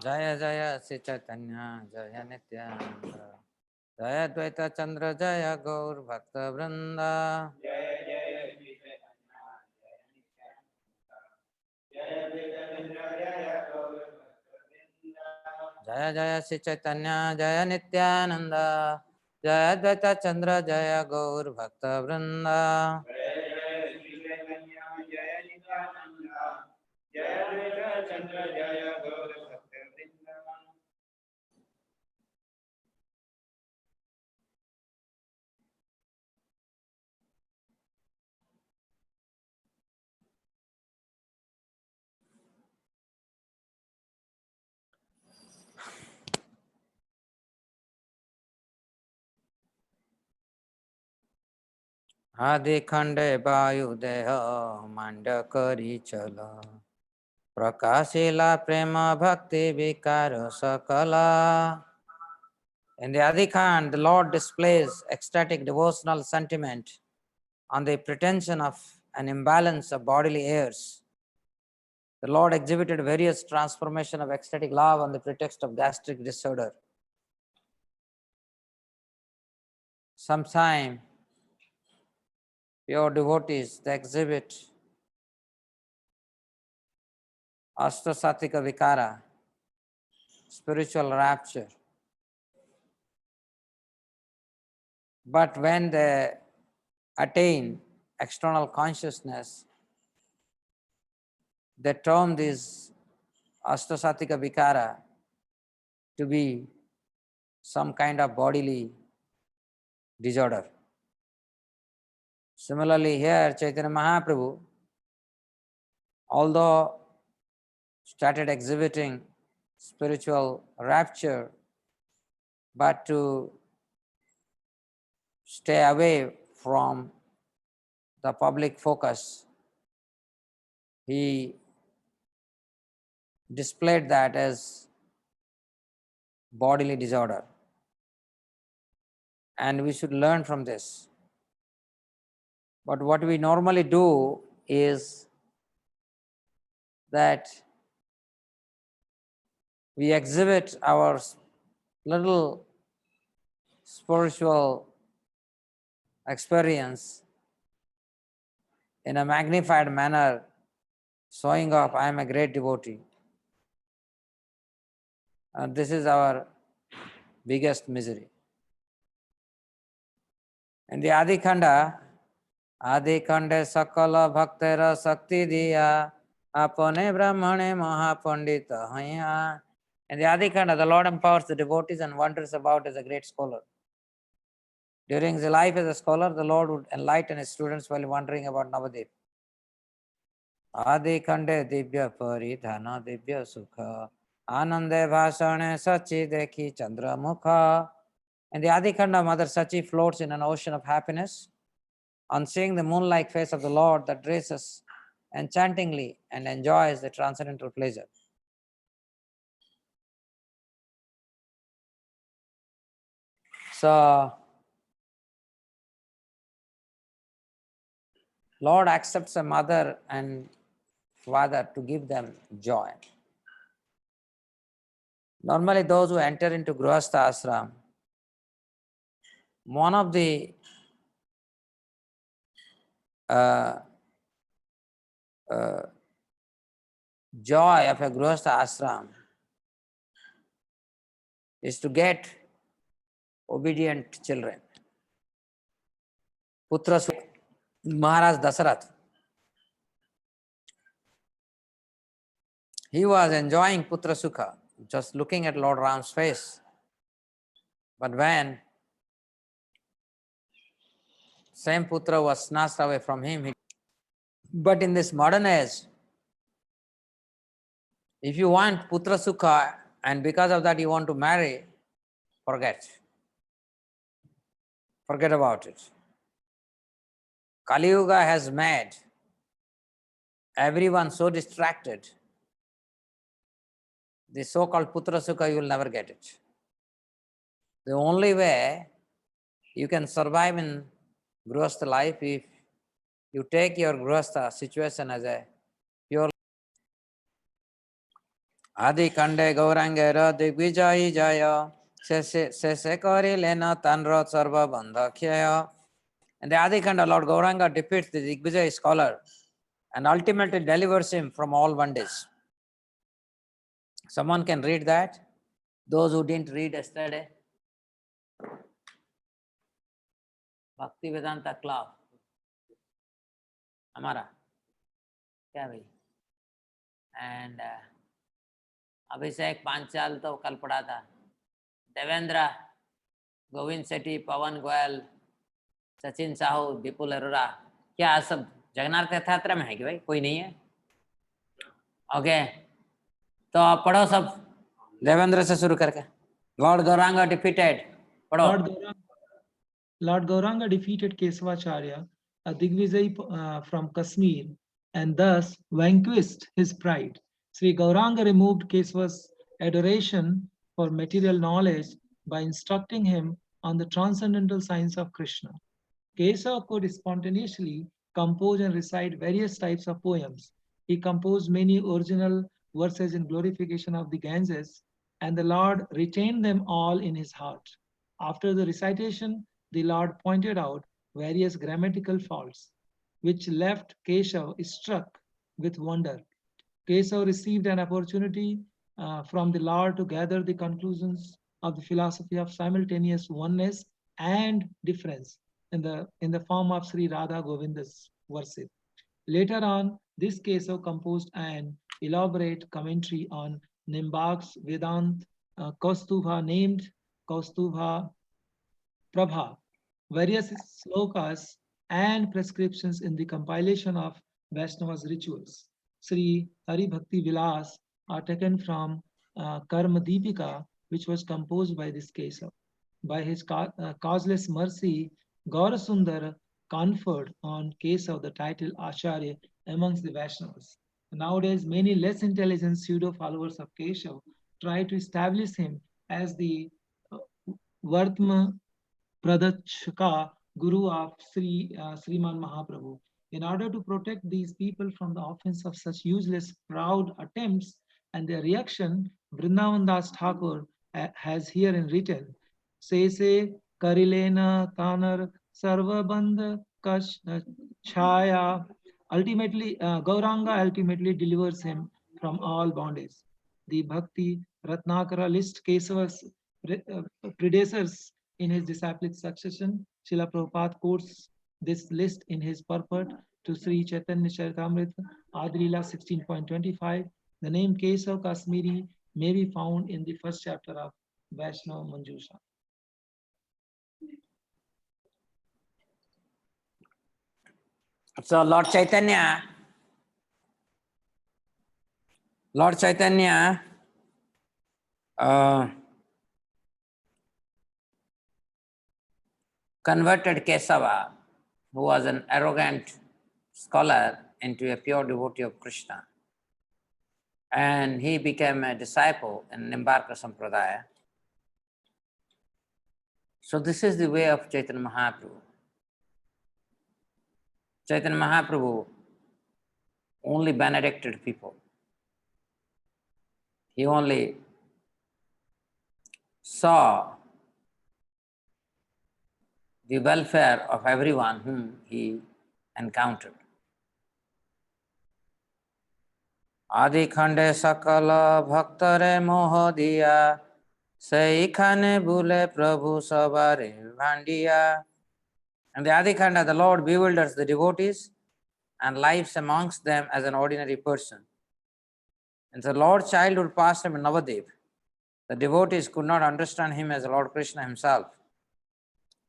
Jaya Jaya Sri Caitanya Jaya Nityananda Jaya Advaita Chandra Jaya Gaur Bhakta Vrinda Jaya Jaya Sri Caitanya Jaya Nityananda Jaya Advaita Chandra Jaya Gaur Bhakta Vrinda Adi-khanda Vayudeha Mandakari Chala Prakashila Prema Bhakti Vikara Sakala. In the Adi-khanda, the Lord displays ecstatic devotional sentiment on the pretension of an imbalance of bodily airs. The Lord exhibited various transformations of ecstatic love on the pretext of gastric disorder. Sometime, pure devotees, they exhibit Ashtasatika Vikara, spiritual rapture. But when they attain external consciousness, they term this Ashtasatika Vikara to be some kind of bodily disorder. Similarly, here Chaitanya Mahaprabhu, although started exhibiting spiritual rapture, but to stay away from the public focus, he displayed that as bodily disorder. And we should learn from this. But what we normally do is that we exhibit our little spiritual experience in a magnified manner, showing off, I am a great devotee. And this is our biggest misery. In the Adi-khanda sakala bhaktera sakti diya apane brahmane mahapandita haya. In the Adi-khanda, the Lord empowers the devotees and wanders about as a great scholar. During his life as a scholar, the Lord would enlighten his students while wandering about Navadip. Adi-khande divya paridhana divya sukha anande bhashane sachi dekhi chandra mukha. In the Adi-khanda, Mother Sachi floats in an ocean of happiness on seeing the moon-like face of the Lord that races enchantingly and enjoys the transcendental pleasure. So, Lord accepts a mother and father to give them joy. Normally, those who enter into Grihastha Ashram, one of the joy of a Grihastha Ashram is to get obedient children. Putra Sukha, Maharaj Dasarath, he was enjoying Putra Sukha, just looking at Lord Ram's face. But when same Putra was snatched away from him, but in this modern age, if you want Putra Sukha and because of that you want to marry, forget about it. Kali Yuga has made everyone so distracted. The so-called Putra Sukha, you will never get it. The only way you can survive in Grihastha life if you take your Grihastha situation as a pure. Adi-khanda Gaurangera Digvijay Jaya Se Kari Lena Tanra Sarva Bandhakhya. And the Adi-khanda, Lord Gauranga defeats the Digvijay scholar and ultimately delivers him from all bondage. Someone can read that? Those who didn't read yesterday? Bhakti Vedanta Club. Amara. क्या भाई? And अभिषेक पांचाल तो कल पढ़ा था. देवेंद्र, गोविंद सेठी, पवन गोयल, सचिन साहू, विपुल अरोरा, क्या सब जगन्नाथ यात्रा में है कि भाई? कोई नहीं है? ओके, तो आप पढ़ो सब देवेंद्र से शुरू करके. Lord Gauranga defeated. पढ़ो. Lord Gauranga defeated Kesavacharya, a Digvijay from Kashmir, and thus vanquished his pride. Sri Gauranga removed Kesava's adoration for material knowledge by instructing him on the transcendental science of Krishna. Kesava could spontaneously compose and recite various types of poems. He composed many original verses in glorification of the Ganges, and the Lord retained them all in his heart. After the recitation, the Lord pointed out various grammatical faults, which left Keshav struck with wonder. Keshav received an opportunity from the Lord to gather the conclusions of the philosophy of simultaneous oneness and difference in the form of Sri Radha Govinda's verses. Later on, this Keshav composed an elaborate commentary on Nimbak's Vedant Kaustubha, named Kaustubha Prabha, various slokas and prescriptions in the compilation of Vaishnava's rituals. Sri Hari Bhakti Vilas are taken from Karma Deepika, which was composed by this Keshav. By his causeless mercy, Gaurasundar conferred on Keshav the title Acharya amongst the Vaishnavas. Nowadays, many less intelligent pseudo followers of Keshav try to establish him as the Vartma Pradachka, Guru of Sriman Mahaprabhu. In order to protect these people from the offense of such useless, proud attempts and their reaction, Vrindavan Das Thakur has herein written, Se Karilena Tanar Sarvabandha Chaya. Ultimately, Gauranga ultimately delivers him from all bondage. The Bhakti Ratnakara list Kesava's predecessors in his disciplic succession. Srila Prabhupada quotes this list in his purport to Sri Chaitanya Charitamrita, Adi-Lila 16.25. The name Kesav Kashmiri may be found in the first chapter of Vaishnava Manjusha. So Lord Chaitanya converted Kesava, who was an arrogant scholar, into a pure devotee of Krishna. And he became a disciple in Nimbarka Sampradaya. So this is the way of Chaitanya Mahaprabhu. Chaitanya Mahaprabhu only benedicted people. He only saw the welfare of everyone whom he encountered. Adi-khanda sakala bhaktare mohodiya Saikhane bule prabhu sabare bhandiya. And the Adi-khanda, the Lord bewilders the devotees and lives amongst them as an ordinary person. And the Lord's childhood passed him in Navadip. The devotees could not understand him as Lord Krishna himself.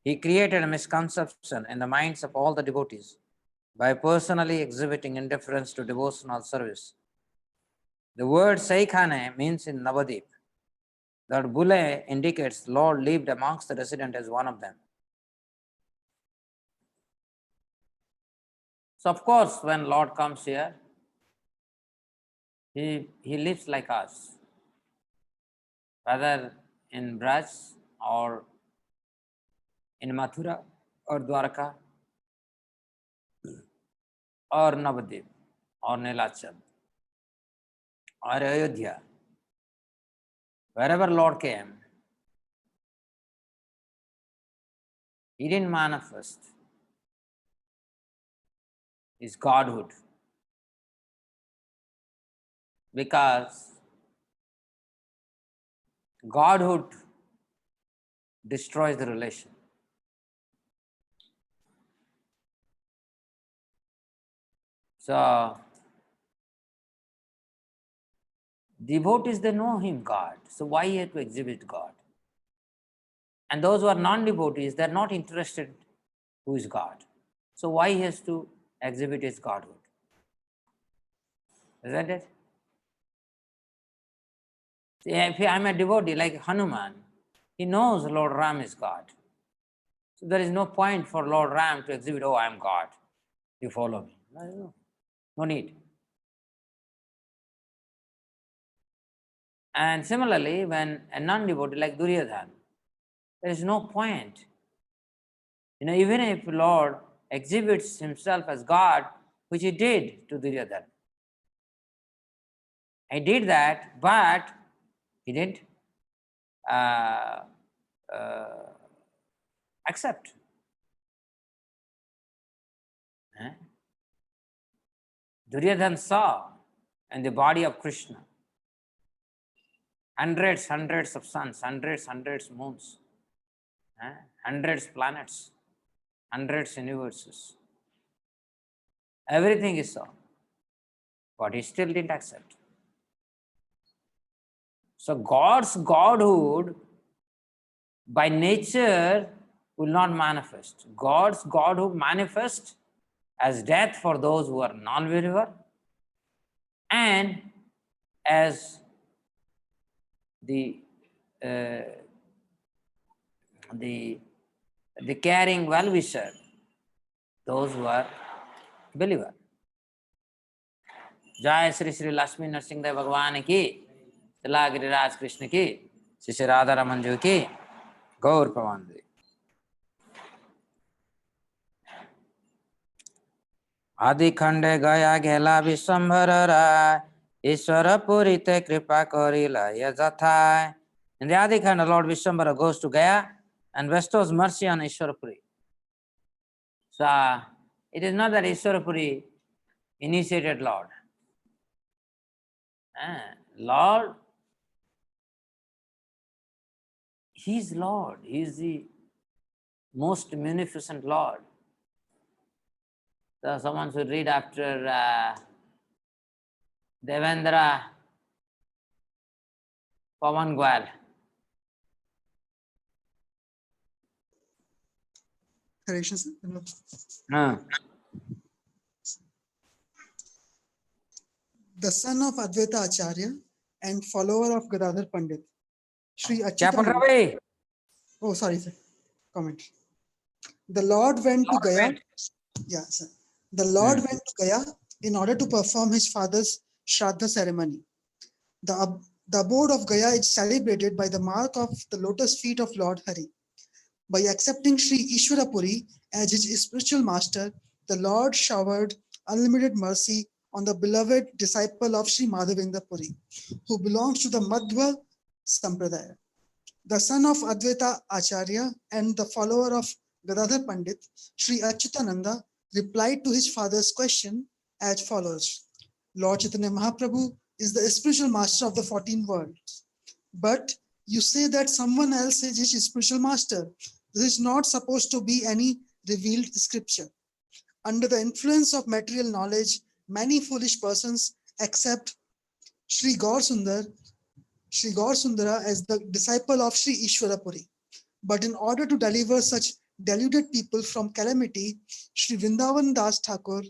He created a misconception in the minds of all the devotees by personally exhibiting indifference to devotional service. The word Saikhane means in Navadip. That Bule indicates Lord lived amongst the residents as one of them. So of course, when Lord comes here, he lives like us, whether in Braj or in Mathura or Dwarka or Navadip or Nilachal or Ayodhya Wherever Lord came, he didn't manifest his Godhood, because Godhood destroys the relation. So, devotees, they know him, God. So why he had to exhibit God? And those who are non-devotees, they are not interested who is God. So why he has to exhibit his Godhood? Isn't it? See, if I am a devotee like Hanuman, he knows Lord Ram is God. So there is no point for Lord Ram to exhibit, oh, I am God, you follow me. No need. And similarly, when a non-devotee like Duryodhana, there is no point. Even if Lord exhibits himself as God, which he did to Duryodhana. He did that, but he didn't accept. Duryodhana saw in the body of Krishna hundreds of suns, hundreds moons, hundreds planets, hundreds universes. Everything he saw, but he still didn't accept. So God's Godhood by nature will not manifest. God's Godhood manifests as death for those who are non-believer, and as the caring well-wisher, those who are believer. Jai Sri Sri Lakshmi Narsingh Dev Bhagwan ki, Lila Giriraj Krishna ki, Shri Radha Ramanju ki, Gaur Pavandi. Adi-khanda Gaya Gela Vishambhara Rai, Ishvara Purite Kripa Korila Yajathai. In the Adi-khanda, Lord Vishambhara goes to Gaya and bestows mercy on Ishwarapuri. So, it is not that Ishwarapuri initiated Lord. Lord, he is Lord. He is the most munificent Lord. So, someone should read after Devendra Pawan Gwal. Hare Krishna, sir. The son of Advaita Acharya and follower of Gadadhar Pandit, Sri Achyutananda. Oh, sorry, sir. Comment. The Lord went to Gaya. Yeah, sir. The Lord went to Gaya in order to perform his father's Shraddha ceremony. The abode of Gaya is celebrated by the mark of the lotus feet of Lord Hari. By accepting Sri Ishwarapuri as his spiritual master, the Lord showered unlimited mercy on the beloved disciple of Sri Madhavendra Puri, who belongs to the Madhva Sampradaya. The son of Advaita Acharya and the follower of Gadadhar Pandit, Sri Achyutananda, replied to his father's question as follows. Lord Chaitanya Mahaprabhu is the spiritual master of the 14 worlds. But you say that someone else is his spiritual master. This is not supposed to be any revealed scripture. Under the influence of material knowledge, many foolish persons accept Sri Gaur Sundara as the disciple of Sri Ishwarapuri. But in order to deliver such deluded people from calamity, Sri Vrindavan Das Thakur,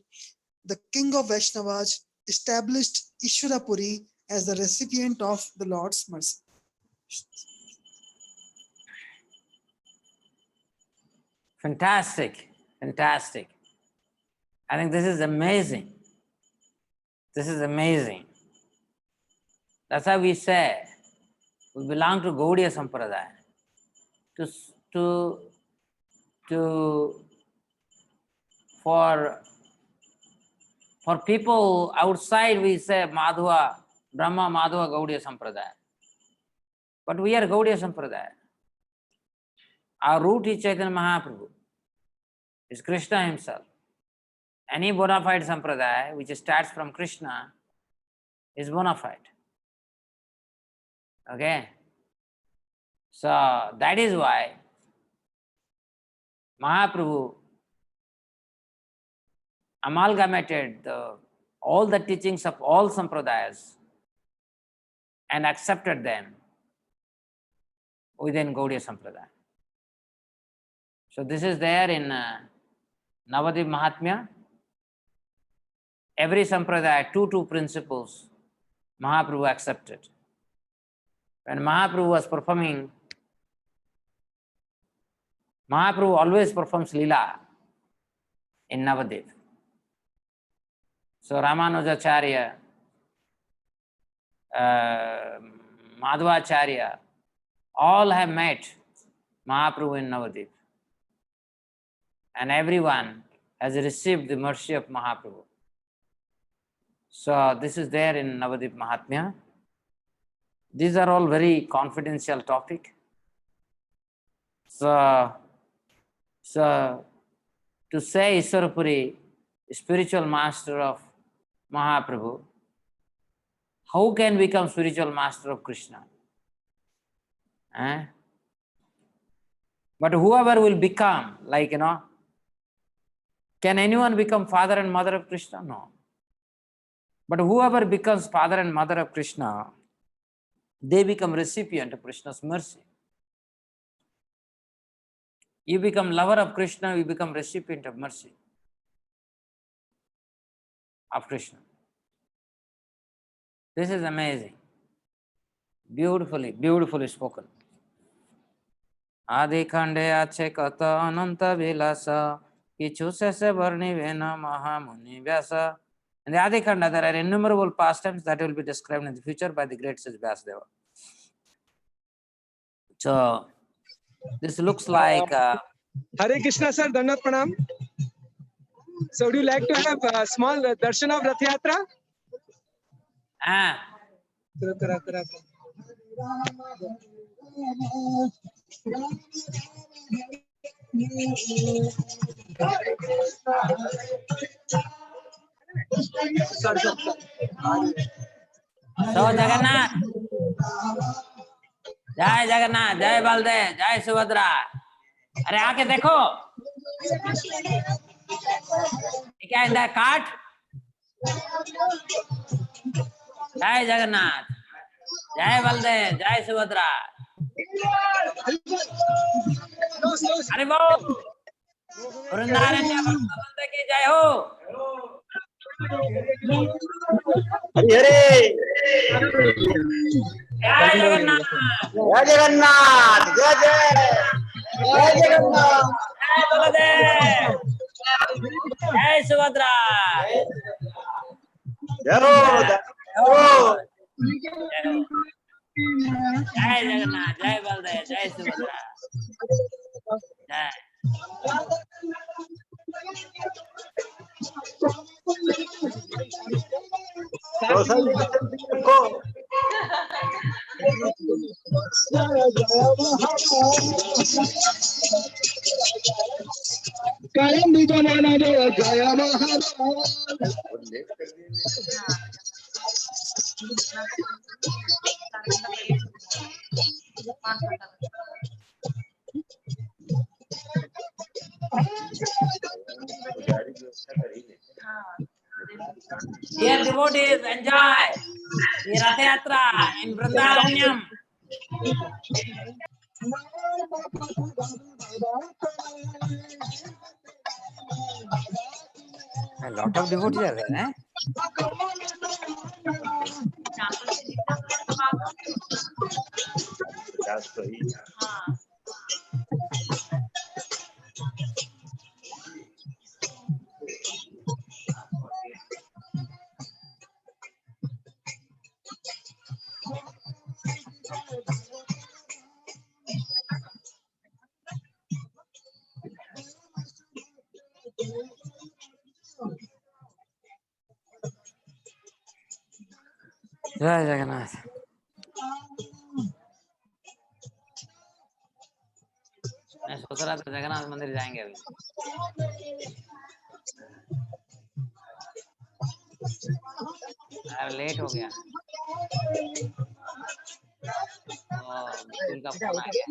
the king of Vaishnavas, established Ishwarapuri as the recipient of the Lord's mercy. Fantastic, fantastic. I think this is amazing. This is amazing. That's why we say we belong to Gaudiya Sampradaya. For people outside, we say Madhva, Brahma Madhva Gaudiya Sampradaya. But we are Gaudiya Sampradaya. Our root is Chaitanya Mahaprabhu. It's Krishna himself. Any bona fide Sampradaya which starts from Krishna is bona fide. Okay? So that is why Mahaprabhu amalgamated all the teachings of all Sampradayas and accepted them within Gaudiya Sampradaya. So this is there in Navadvip Mahatmya. Every Sampradaya, two principles Mahaprabhu accepted. When Mahaprabhu was performing, Mahaprabhu always performs Lila in Navadvip. So Acharya, Acharya, all have met Mahaprabhu in Navadvip. And everyone has received the mercy of Mahaprabhu. So this is there in Navadvip Mahatmya. These are all very confidential topic. So to say Ishwarapuri, spiritual master of Mahaprabhu, how can become spiritual master of Krishna? But whoever will become, like, can anyone become father and mother of Krishna? No. But whoever becomes father and mother of Krishna, they become recipient of Krishna's mercy. You become lover of Krishna, you become recipient of mercy of Krishna. This is amazing. Beautifully spoken. Adi-khande ache kata ananta vilasa kichu sese varni vena mahamuni vyasa. In the Adi-khanda, there are innumerable pastimes that will be described in the future by the great Sage Vyasadeva. So, this looks like... Hare Krishna, sir. Dandavat Pranam. So, would you like to have a small darshan of Rath Yatra? So, Jagannath. Jai Jagannath, Jai Baldev, Jai Subhadra. अरे आके देखो क्या है काठ. जय जगन्नाथ, जय बलदेव, जय सुभद्रा. अरे वो वृंदारण्य बलदेव की जय हो. हरे जय जगन्नाथ, जय जगन्नाथ, जय जय जगन्नाथ, जय बलदेव, जय सुभद्रा. जय हो जय जगन्नाथ, जय बलदेव, जय सुभद्रा. जय. Dear devotees, enjoy the Rath Yatra in Vrindaranyam. A lot of devotees are there, eh? Jai Jagannath. सोच रहा था जगन्नाथ मंदिर जाएंगे अभी। लेट हो गया तो बिल्कुल का फोन आ गया।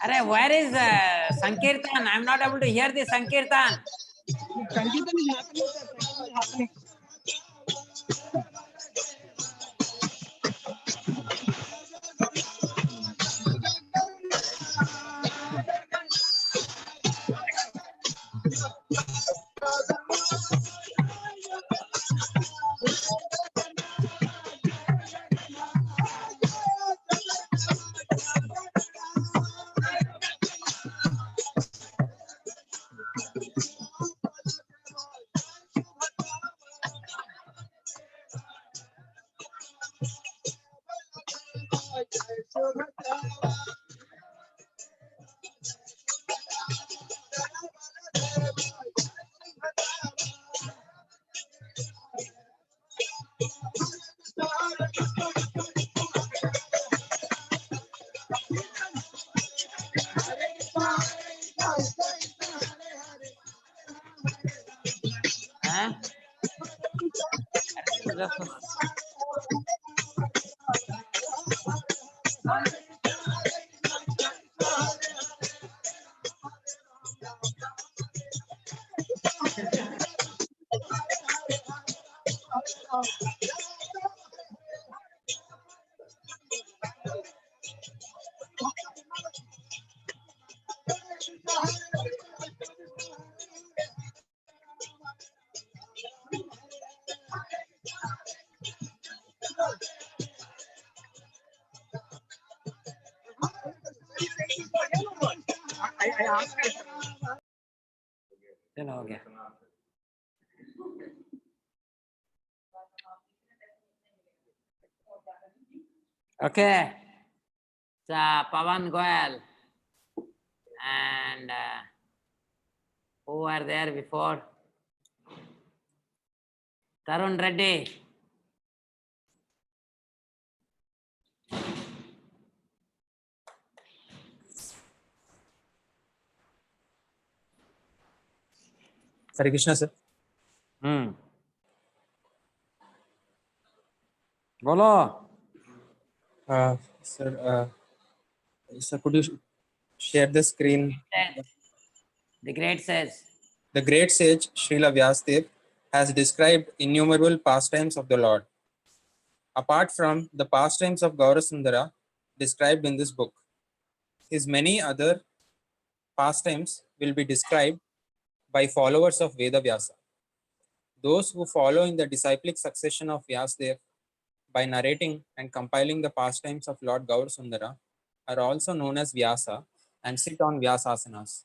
अरे where is Sankirtan? I am not able to hear the Sankirtan. Sankirtan is happening, sir. Sankirtan is happening. Huh? चलो हो गया। Okay, so Pavan Goyal and who were there before? Tarun Reddy. Hare Krishna, sir. बोलो। Sir, could you share the screen? The great says. The great sage Srila Vyasadeva has described innumerable pastimes of the Lord. Apart from the pastimes of Gaurasundara described in this book, his many other pastimes will be described by followers of Veda Vyasa. Those who follow in the disciplic succession of Vyasadeva by narrating and compiling the pastimes of Lord Gaurasundara are also known as Vyasa and sit on Vyasasanas.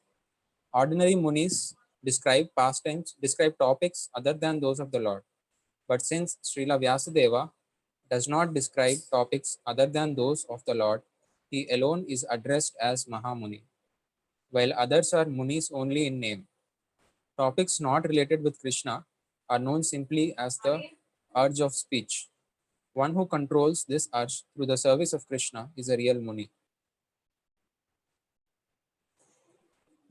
Ordinary munis describe pastimes, describe topics other than those of the Lord. But since Srila Vyasadeva does not describe topics other than those of the Lord, he alone is addressed as Mahamuni, while others are munis only in name. Topics not related with Krishna are known simply as the urge of speech. One who controls this urge through the service of Krishna is a real muni.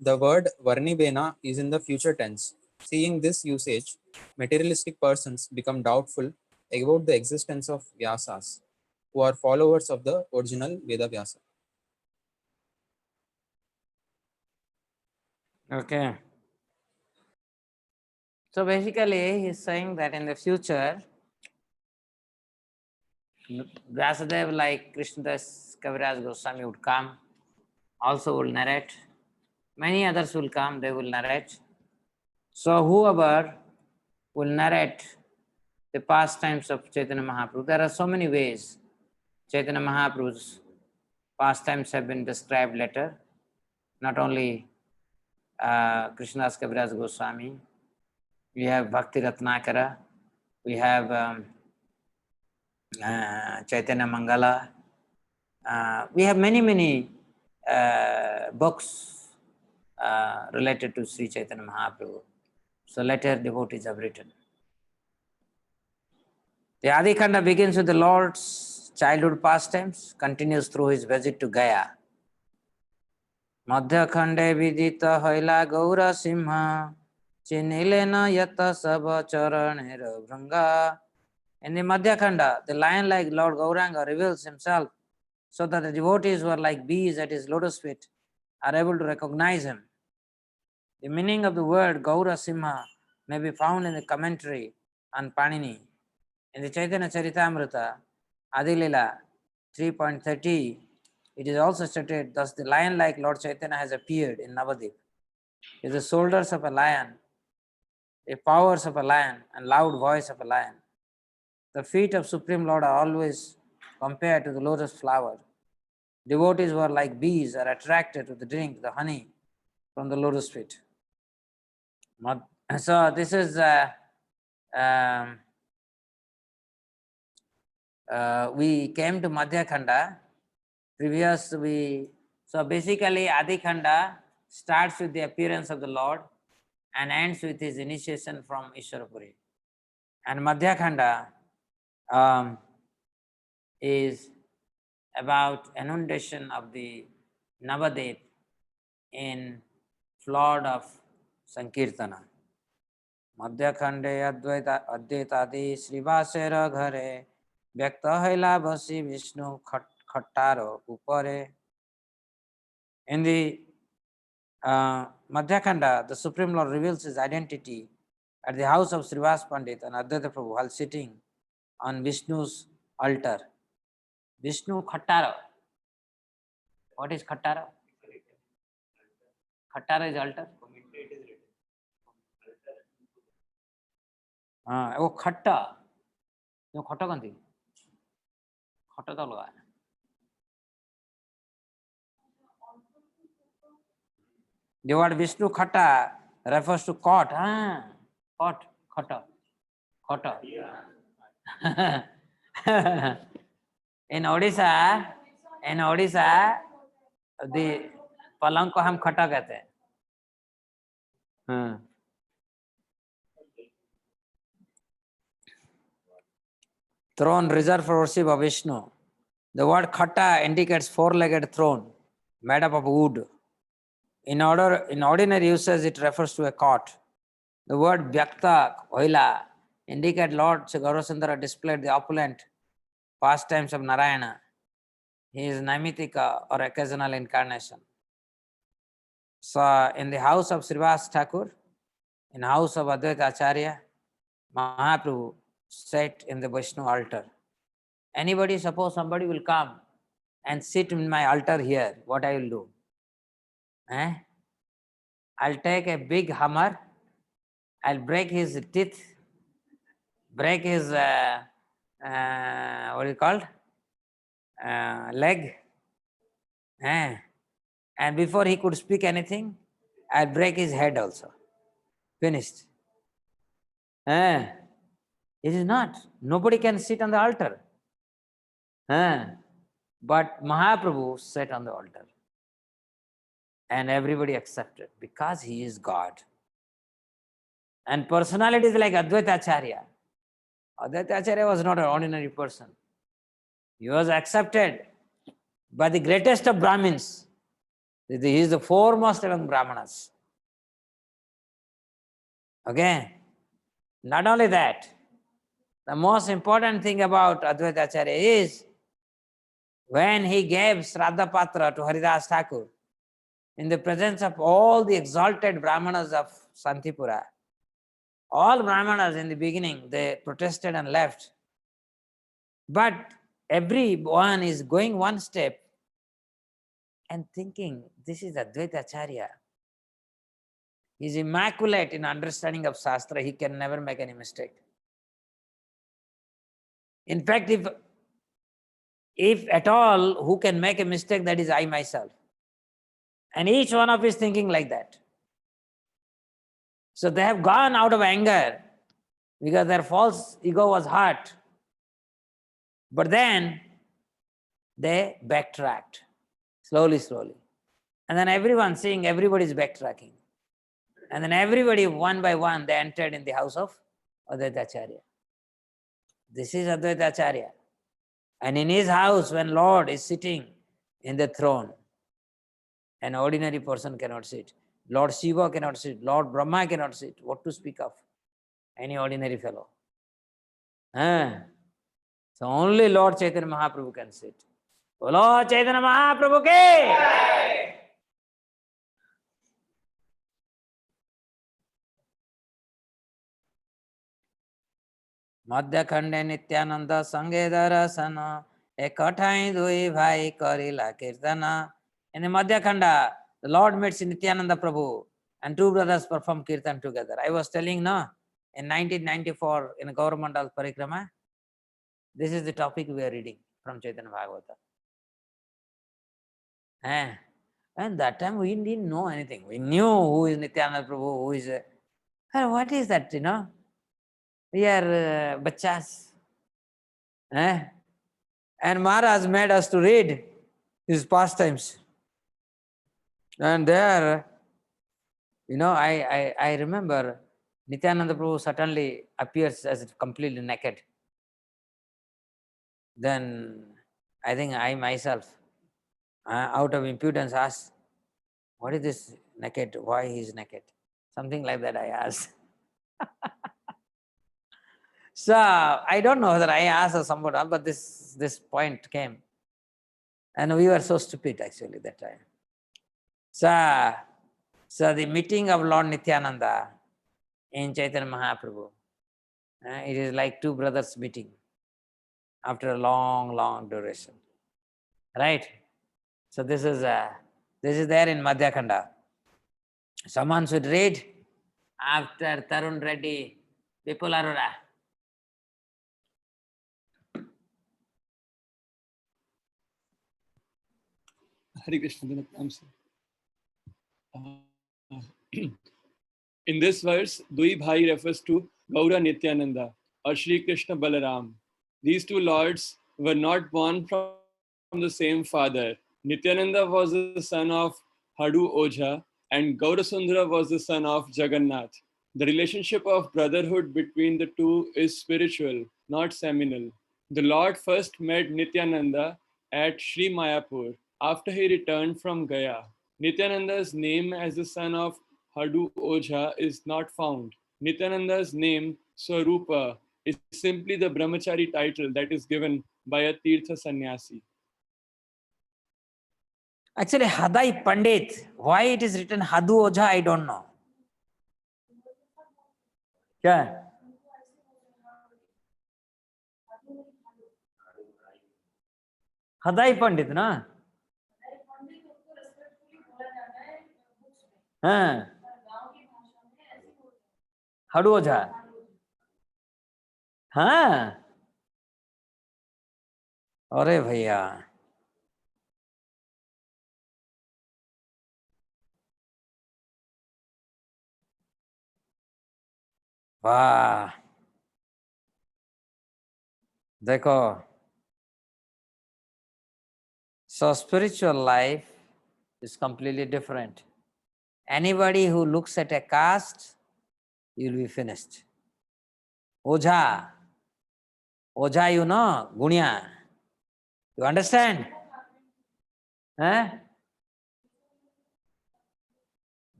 The word Varnibena is in the future tense. Seeing this usage, materialistic persons become doubtful about the existence of Vyasas, who are followers of the original Veda Vyasa. Okay. So basically, he's saying that in the future, Vyasadeva, like Krishnadas Kaviraj Goswami, would come, also will narrate. Many others will come, they will narrate. So whoever will narrate the pastimes of Chaitanya Mahaprabhu, there are so many ways. Chaitanya Mahaprabhu's pastimes have been described later. Not only Krishnadas Kaviraj Goswami, we have Bhakti Ratnakara, we have Chaitanya Mangala, we have many books related to Sri Chaitanya Mahaprabhu. So later devotees have written. The Adi-khanda begins with the Lord's childhood pastimes, continues through his visit to Gaya. Madhya khande vidita haila gaura simha chinilena yata sabha charanera bhranga. In the Madhya khanda, the lion-like Lord Gauranga reveals himself so that the devotees who are like bees at his lotus feet are able to recognize him. The meaning of the word Gaura Simha may be found in the commentary on Panini. In the Chaitanya Charitamrita, Adilila 3.30, it is also stated, thus the lion-like Lord Chaitanya has appeared in Navadip. With the shoulders of a lion, the powers of a lion, and loud voice of a lion. The feet of Supreme Lord are always compared to the lotus flower. Devotees who are like bees are attracted to the drink, the honey from the lotus feet. So this is we came to Madhya khanda. So basically Adi-khanda starts with the appearance of the Lord and ends with his initiation from Ishwarapuri. And Madhya khanda is about inundation of the Navadip in flood of Sankirtana. Madhya khande Advaita Adi Srivasera ghare Vyakta haila basi Vishnu khattaro upare. In the Madhya khanda, the Supreme Lord reveals his identity at the house of Srivas Pandit and Advaita Prabhu while sitting on Vishnu's altar. Vishnu khattaro. What is khattaro? Khattaro is altar. वो खट्टा जो खट्टा कौन थी खट्टा तो लगा the word Vishnu khatta refers to cot. Cot khatta khatta in Odisha the पलंग को हम खट्टा कहते हैं Throne reserved for worship of Vishnu. The word khatta indicates four-legged throne made up of wood. In ordinary usage, it refers to a cot. The word vyakta, oila, indicate Lord Gaurasundara displayed the opulent pastimes of Narayana. He is Naimitika or occasional incarnation. So, in the house of Haridas Thakur, in the house of Advaita Acharya, Mahaprabhu sat in the Vishnu altar. Anybody, suppose somebody will come and sit in my altar here, what I will do? I'll take a big hammer, I'll break his teeth, break his, what do you call, leg, and before he could speak anything, I'll break his head also. Finished. It is not. Nobody can sit on the altar. But Mahaprabhu sat on the altar. And everybody accepted because he is God. And personalities like Advaita Acharya. Advaita Acharya was not an ordinary person. He was accepted by the greatest of Brahmins. He is the foremost among Brahmanas. Okay? Not only that, the most important thing about Advaita Acharya is when he gave Shraadh-Patra to Haridas Thakur, in the presence of all the exalted Brahmanas of Santipura, all Brahmanas in the beginning, they protested and left. But everyone is going one step and thinking, this is Advaita Acharya. He is immaculate in understanding of Shastra. He can never make any mistake. In fact, if If at all, who can make a mistake, that is I myself. And each one of us is thinking like that. So they have gone out of anger because their false ego was hurt. But then they backtracked slowly, slowly. And then everyone seeing everybody is backtracking. And then everybody, one by one, they entered in the house of Advaita Acharya. This is Advaita Acharya. And in his house, when Lord is sitting in the throne, an ordinary person cannot sit. Lord Shiva cannot sit. Lord Brahma cannot sit. What to speak of? Any ordinary fellow. So only Lord Chaitanya Mahaprabhu can sit. Bolo Chaitanya Mahaprabhu ke! मध्य खंडे नित्यानंद संगे दर्शन एक ठाई दुई भाई करिला कीर्तन. In the Madhya Khanda, the Lord meets Nityananda Prabhu and two brothers perform kirtan together. I was telling, no, in 1994 in Gaurmandal Parikrama, this is the topic we are reading from Caitanya Bhagavata. And that time we didn't know anything. We knew who is Nityananda Prabhu, who is... what is that, We are bachas. And Maharaj made us to read his pastimes. And there, I remember Nityananda Prabhu suddenly appears as completely naked. Then I think I myself, out of impudence, asked, what is this naked? Why he is naked? Something like that I asked. So I don't know whether I asked or somebody else, but this point came. And we were so stupid actually that time. So the meeting of Lord Nityananda in Chaitanya Mahaprabhu, it is like two brothers meeting after a long, long duration. Right? So this is there in Madhya Khanda. Someone should read after Tarun Reddy, Vipul Arora. Hare Krishna. In this verse, Dui Bhai refers to Gaura Nityananda or Shri Krishna Balaram. These two lords were not born from the same father. Nityananda was the son of Hadu Ojha and Gaurasundara was the son of Jagannath. The relationship of brotherhood between the two is spiritual, not seminal. The Lord first met Nityananda at Sri Mayapur after he returned from Gaya. Nityananda's name as the son of Hadu Ojha is not found. Nityananda's name, Swarupa, is simply the brahmachari title that is given by a Tirtha sannyasi. Actually, Hadai Pandit, why it is written Hadu Ojha, I don't know. Yeah. Hadai Pandit, na? हाँ, Hadu Ojha. हाँ, अरे भैया, वाह, देखो, so spiritual life is completely different. Anybody who looks at a caste, you'll be finished. Ojha, Ojha, you know, Gunya. You understand?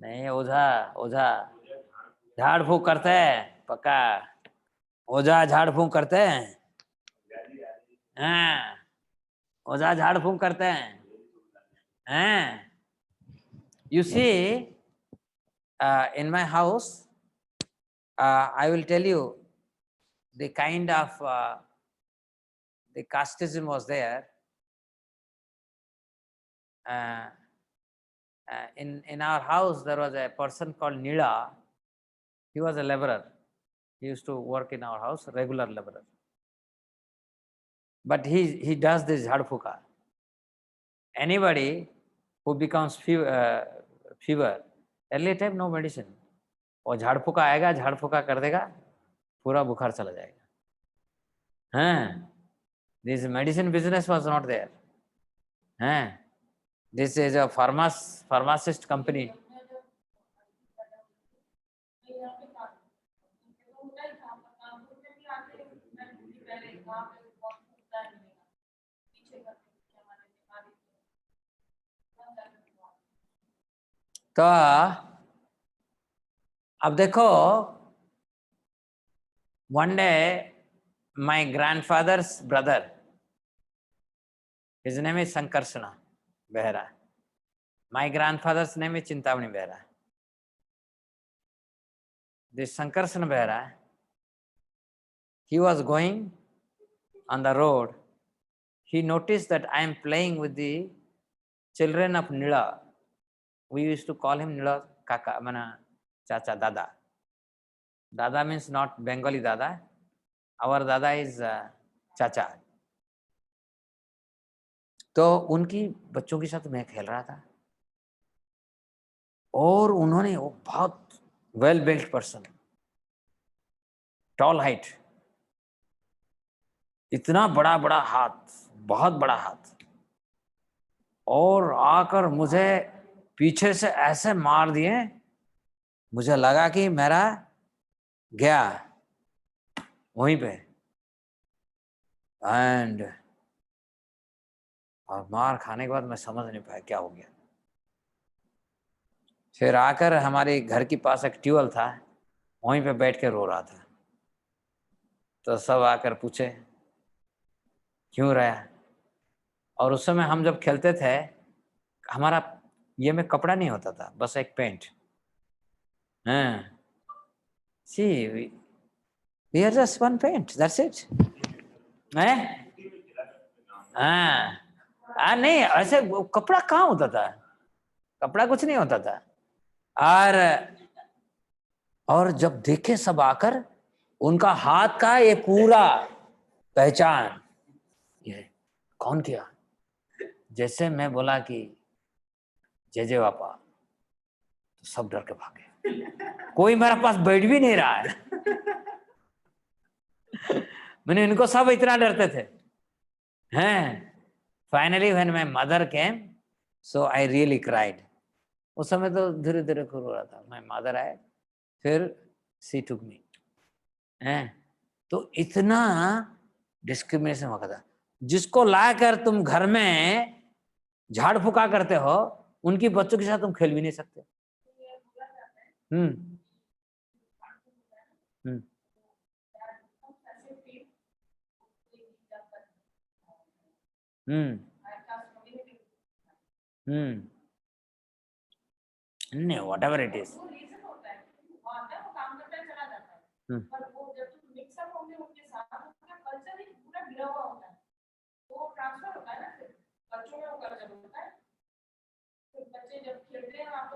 नहीं, ओझा झाड़ फूक करते हैं, पक्का ओझा झाड़ फूक करते हैं. हाँ, ओझा झाड़ फूक करते हैं. हाँ. You see, in my house, I will tell you the kind of the casteism was there. In our house, there was a person called Nila. He was a laborer. He used to work in our house, regular laborer. but he does this Jhad Fuka. Anybody who becomes fever, early time no medicine. और झाड़ फूका आएगा, झाड़ फूका कर देगा, पूरा बुखार चला जाएगा. हाँ, this medicine business was not there. हाँ, this is a pharmacist company. तो अब देखो, one day my grandfather's brother, his name is Sankarsana Behra. My grandfather's name is Chintamani Behra. This Sankarsana Behra, he was going on the road. He noticed that I am playing with the children of Nila. We used to call him Nila Kaka, mana Chacha, Dada. Dada means not Bengali Dada. Our Dada is Chacha. तो उनकी बच्चों के साथ मैं खेल रहा था और उन्होंने, वो बहुत well built person, tall height, इतना बड़ा बड़ा हाथ, बहुत बड़ा हाथ, और आकर मुझे पीछे से ऐसे मार दिए, मुझे लगा कि मेरा गया वहीं पे. एंड और मार खाने के बाद मैं समझ नहीं पाया क्या हो गया. फिर आकर हमारे घर के पास एक ट्यूबवेल था, वहीं पे बैठ के रो रहा था. तो सब आकर पूछे क्यों रहा. और उस समय हम जब खेलते थे, हमारा ये में कपड़ा नहीं होता था, बस एक पेंट. हाँ, सी we are just one paint, that's it. हाँ, नहीं, ऐसे कपड़ा कहाँ होता था, कपड़ा कुछ नहीं होता था. और जब देखे सब आकर, उनका हाथ का ये पूरा पहचान, ये कौन किया. जैसे मैं बोला कि जय जय बापा, तो सब डर के भागे. कोई मेरे पास बैठ भी नहीं रहा है. मैंने इनको, सब इतना डरते थे. हैं, finally when my mother came, so I really cried. उस समय तो धीरे धीरे रो रहा था. माय मदर आए, फिर सी टुक मी. हैं, तो इतना डिस्क्रिमिनेशन होता था. जिसको लाकर तुम घर में झाड़ फूका करते हो, उनकी बच्चों के साथ तुम खेल भी नहीं सकते. नहीं, whatever it is.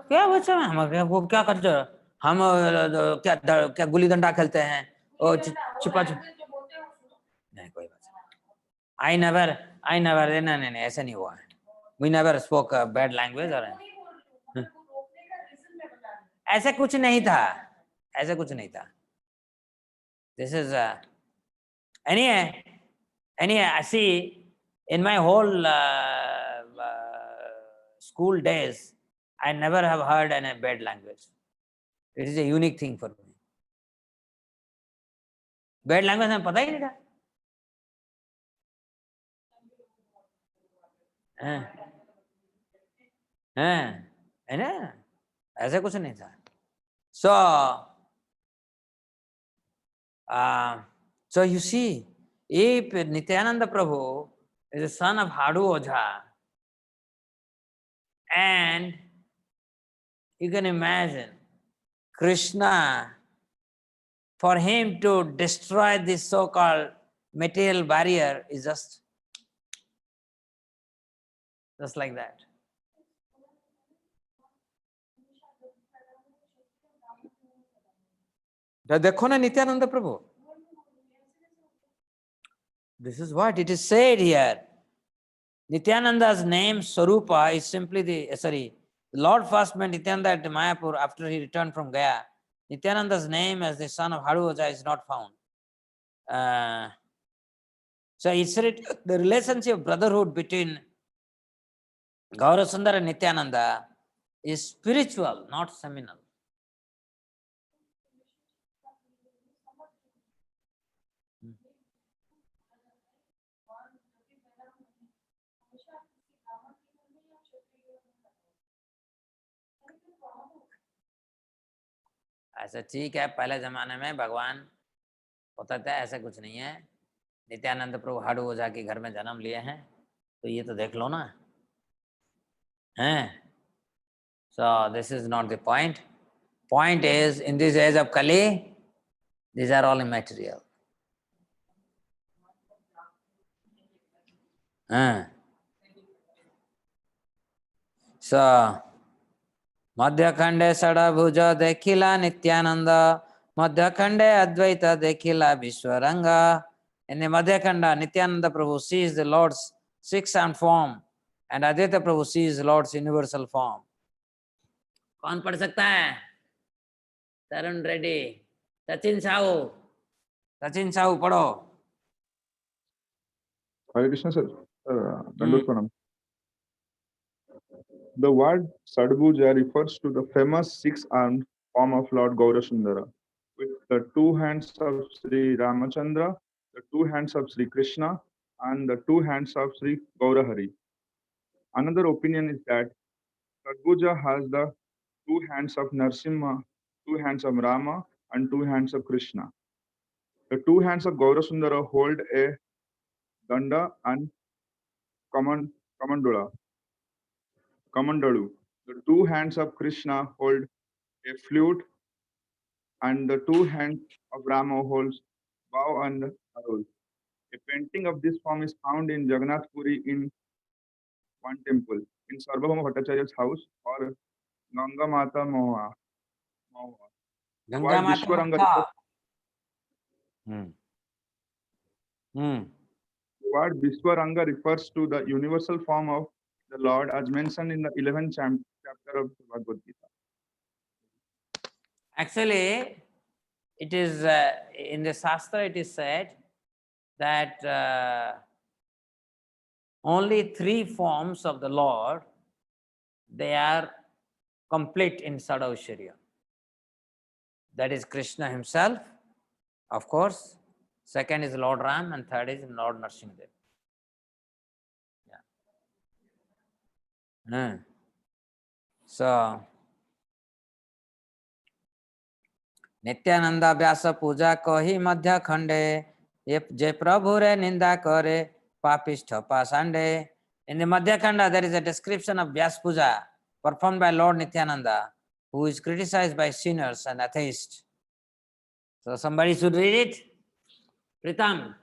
क्या बच्चा में हमारे वो क्या करते, हम क्या गुल्ली डंडा खेलते हैं और छिपा नहीं, कोई बात नहीं. I never नहीं ऐसा नहीं हुआ है. We never spoke bad language or ऐसा कुछ नहीं था, ऐसा कुछ नहीं था. This is anyway, I see in my whole school days, I never have heard any bad language. It is a unique thing for me. Bad language हमें पता ही नहीं था. है ना, ऐसा कुछ नहीं था. So you see, if Nityananda Prabhu is the son of Hadu Ojha, and you can imagine Krishna, for him to destroy this so-called material barrier is just like that. देखो ना नित्यानंद प्रभु, This is what it is said here. Nityananda's name, Swarupa, is simply the Lord first met Nityananda at Mayapur after he returned from Gaya. Nityananda's name as the son of Hadu Ojha is not found. So it's the relationship of brotherhood between Gaurasundara and Nityananda is spiritual, not seminal. ऐसा ठीक है, पहले जमाने में भगवान होता था, ऐसा कुछ नहीं है. नित्यानंद प्रभु हाडू ओझा के घर में जन्म लिए हैं, तो ये तो देख लो ना, हैं? So this is not the point. Point is, in this age of Kali, these are all immaterial. So Madhyakhande Sadabhuja Dekhila Nityananda, Madhyakhande Advaita Dekhila Vishwaranga. In the Madhyakhanda, Nityananda Prabhu sees the Lord's six-armed form, and Advaita Prabhu sees the Lord's universal form. कौन पढ़ सकता है? तरुण रेड्डी, सचिन साहू पढ़ो. Hare Krishna sir, Dandavat Pranam. The word Sadbhuja refers to the famous six-armed form of Lord Gaurasundara, with the two hands of Sri Ramachandra, the two hands of Sri Krishna, and the two hands of Sri Gaurahari. Another opinion is that Sadbhuja has the two hands of Narsimha, two hands of Rama, and two hands of Krishna. The two hands of Gaurasundara hold a danda and kamandalu. The two hands of Krishna hold a flute, and the two hands of Rama holds bow and arrows. A painting of this form is found in Jagannath Puri in one temple, in Sarvabhauma Bhattacharya's house, or Ganga Mata Moha. The word Vishwaranga refers to the universal form of the Lord as mentioned in the 11th chapter of Bhagavad Gita. Actually, it is in the Shastra it is said that only three forms of the Lord, they are complete in Sadaushariya. That is Krishna himself, of course. Second is Lord Ram, and third is Lord Narsimhadev. Yeah. So, Nityananda Vyasa Puja Kohi Madhya Khande, Je Prabhu Re Ninda Kare, Papistha Pasande. In the Madhya Khanda, there is a description of Vyasa Puja performed by Lord Nityananda, who is criticized by sinners and atheists. So somebody should read it. Pritam.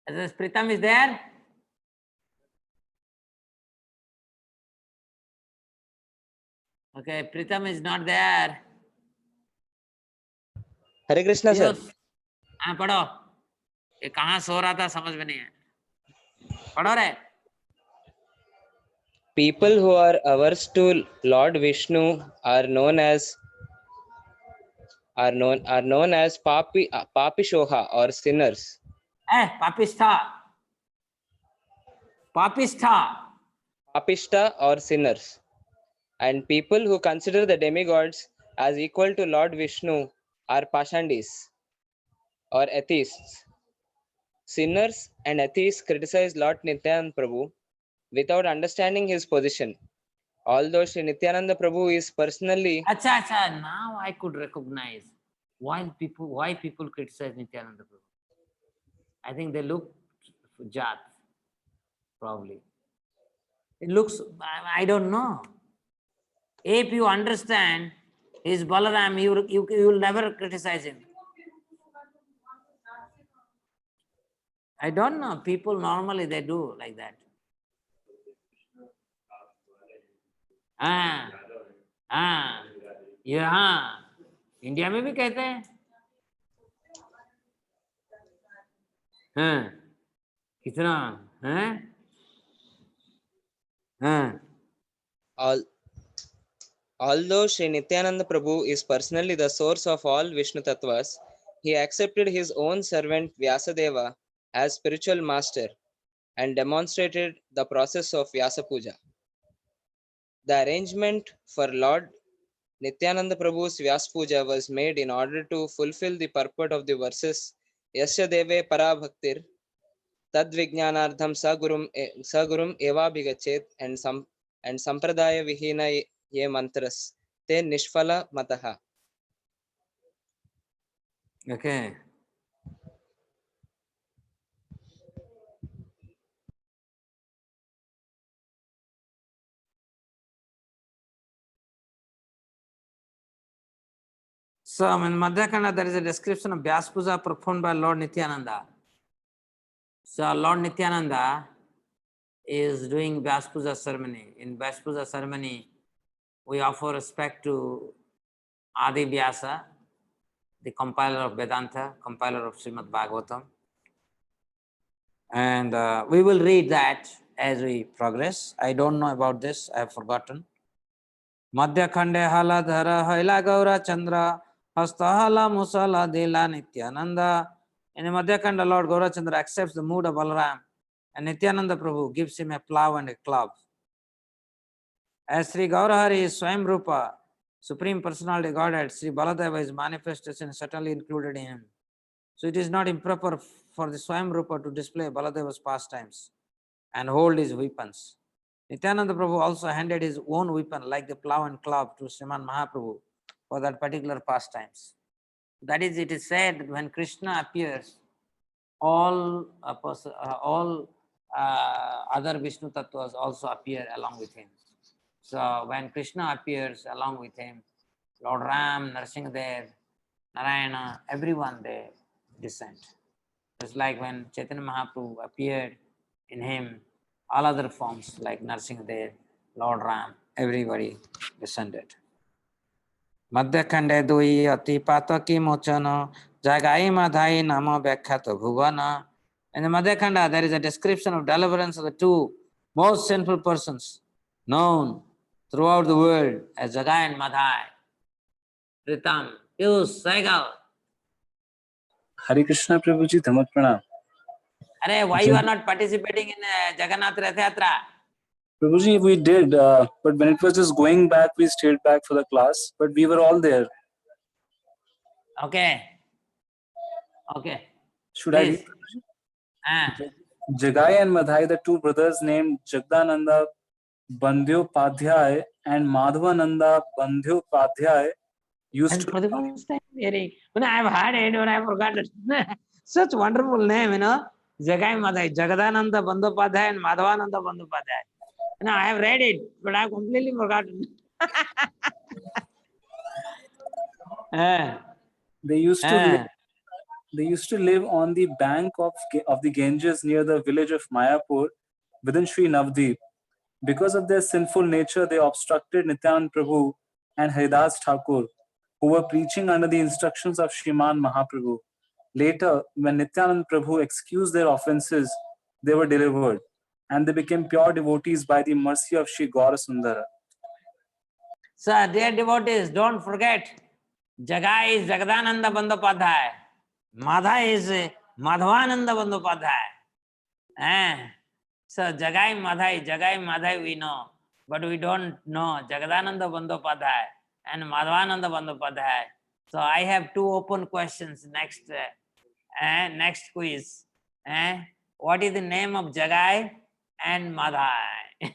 As Pritam is there? Okay, Pritam is not there. Hare Krishna sir. हाँ पढ़ो. ये कहाँ सो रहा था समझ में नहीं है. पढ़ो रे. People who are averse to Lord Vishnu are known as papishoha or sinners. Papishta or sinners. And people who consider the demigods as equal to Lord Vishnu are pashandis or atheists. Sinners and atheists criticize Lord Nityananda Prabhu without understanding his position. Although Sri Nityananda Prabhu is personally... Acha, now I could recognize why people criticize Nityananda Prabhu. I think they look for Jhad, probably. It looks, I don't know. If you understand He is Balaram. You will never criticize him. I don't know. People normally they do like that. यहाँ India में भी कहते हैं. हाँ, कितना हाँ. Although Sri Nityananda Prabhu is personally the source of all Vishnu Tattvas, he accepted his own servant Vyasadeva as spiritual master and demonstrated the process of Vyasa Puja. The arrangement for Lord Nityananda Prabhu's Vyasa Puja was made in order to fulfill the purport of the verses Yasya Deve Para Bhaktir Tad Vijnanardham Sagurum Eva Bhigachet and Sampradaya Vihina Ye Mantras Te Nishphala Mataha. Okay. So in Madhya-khanda there is a description of Vyasa Puja performed by Lord Nityananda. So Lord Nityananda is doing Vyasa Puja ceremony. In Vyasa Puja ceremony, we offer respect to Adi Vyasa, the compiler of Vedanta, compiler of Srimad Bhagavatam. And we will read that as we progress. I don't know about this, I have forgotten. Madhya Khande Hala Dhara Haila Gaura Chandra Hasta Hala Musala Dela Nityananda. In the Madhya Khanda, Lord Gaurachandra accepts the mood of Balaram and Nityananda Prabhu gives him a plough and a club. As Sri Gaurahari is Swayam Rupa, Supreme Personality Godhead, Sri Baladeva is manifestation certainly included in him. So it is not improper for the Swayam Rupa to display Baladeva's pastimes and hold his weapons. Nityananda Prabhu also handed his own weapon like the plough and club to Sriman Mahaprabhu for that particular pastimes. That is, it is said that when Krishna appears, all other Vishnu Tattvas also appear along with him. So when Krishna appears along with him, Lord Ram, Narasimhadev, Narayana, everyone they descend. Just like when Chaitanya Mahaprabhu appeared in him, all other forms like Narasimhadev, Lord Ram, everybody descended. Madhya Khande Dui Ati Pataki Mochana Jagai Madhai Nama Vyakhyato Bhuvana. In the Madhya Khanda, there is a description of deliverance of the two most sinful persons known throughout the world as Jagai and Madhai. Pritam, Piyush, Saigal. Hare Krishna Prabhuji, Dhamat Pranam. Why you are not participating in Jagannath Rath Yatra? Prabhuji, we did, but when it was just going back, we stayed back for the class, but we were all there. Okay. Okay. Should Please. I read? Jagai and Madhai, the two brothers named Jagdananda Bandyopadhyay and Madhavananda Bandyopadhyay used to... For the first time hearing, when I have heard it, when I have forgotten. Such wonderful name, you know. Jagai Madhai, Jagadananda Bandyopadhyay and Madhavananda Bandyopadhyay. I have read it, but I have completely forgotten. They used to live on the bank of the Ganges near the village of Mayapur within Sri Navdeep. Because of their sinful nature, they obstructed Nityananda Prabhu and Haridas Thakur, who were preaching under the instructions of Shriman Mahaprabhu. Later, when Nityananda Prabhu excused their offenses, they were delivered, and they became pure devotees by the mercy of Sri Gaurasundara. So, dear devotees, don't forget, Jagai is Jagadananda Bandyopadhyay. Madha is Madhavananda Bandyopadhyay. So Jagai Madhai we know, but we don't know Jagadananda Bandyopadhyay and Madhavananda Bandyopadhyay. So I have two open questions next quiz. What is the name of Jagai and Madhai?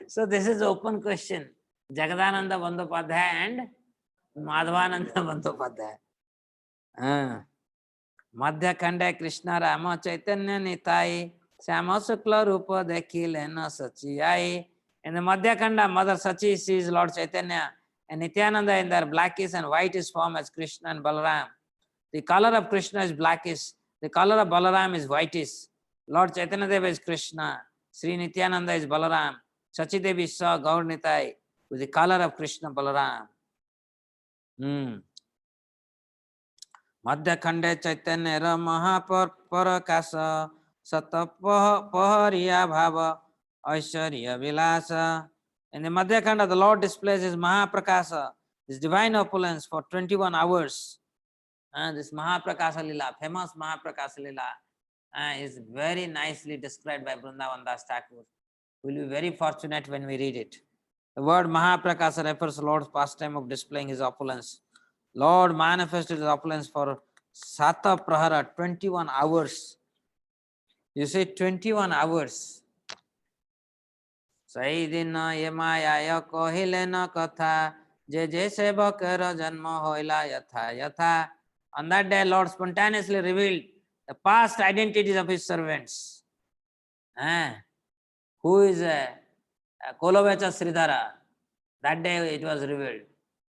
So this is open question. Jagadananda Bandyopadhyay and Madhavananda Bandyopadhyay. Madhya Khande Krishna Rama Chaitanya Nitai Syama Sukla Rupa Dekhile Na Sachiyai. In the Madhya-khanda, Mother Sachi sees Lord Chaitanya and Nityananda in their blackish and whitish form as Krishna and Balaram. The color of Krishna is blackish, the color of Balaram is whitish. Lord Chaitanya Deva is Krishna, Sri Nityananda is Balaram. Sachi Devi saw Gaur Nitai with the color of Krishna Balaram. Madhya-khande Chaitanya Mahaparakasa Satapahariya Bhava Aishwarya Vilasa. In the Madhya-khanda, the Lord displays his Mahaprakasa, his divine opulence for 21 hours. This Mahaprakasa Lila, famous Mahaprakasa Lila, is very nicely described by Vrindavan Das Thakur. We will be very fortunate when we read it. The word Mahaprakasa refers to Lord's pastime of displaying his opulence. Lord manifested his opulence for Sata Prahara, 21 hours. You say 21 hours. Saidina Yamaya Kohilena Katha, Je Sevakara Janma Hoila Yatha Yatha. On that day, Lord spontaneously revealed the past identities of his servants. Who is Kolovecha Sridhara? That day it was revealed.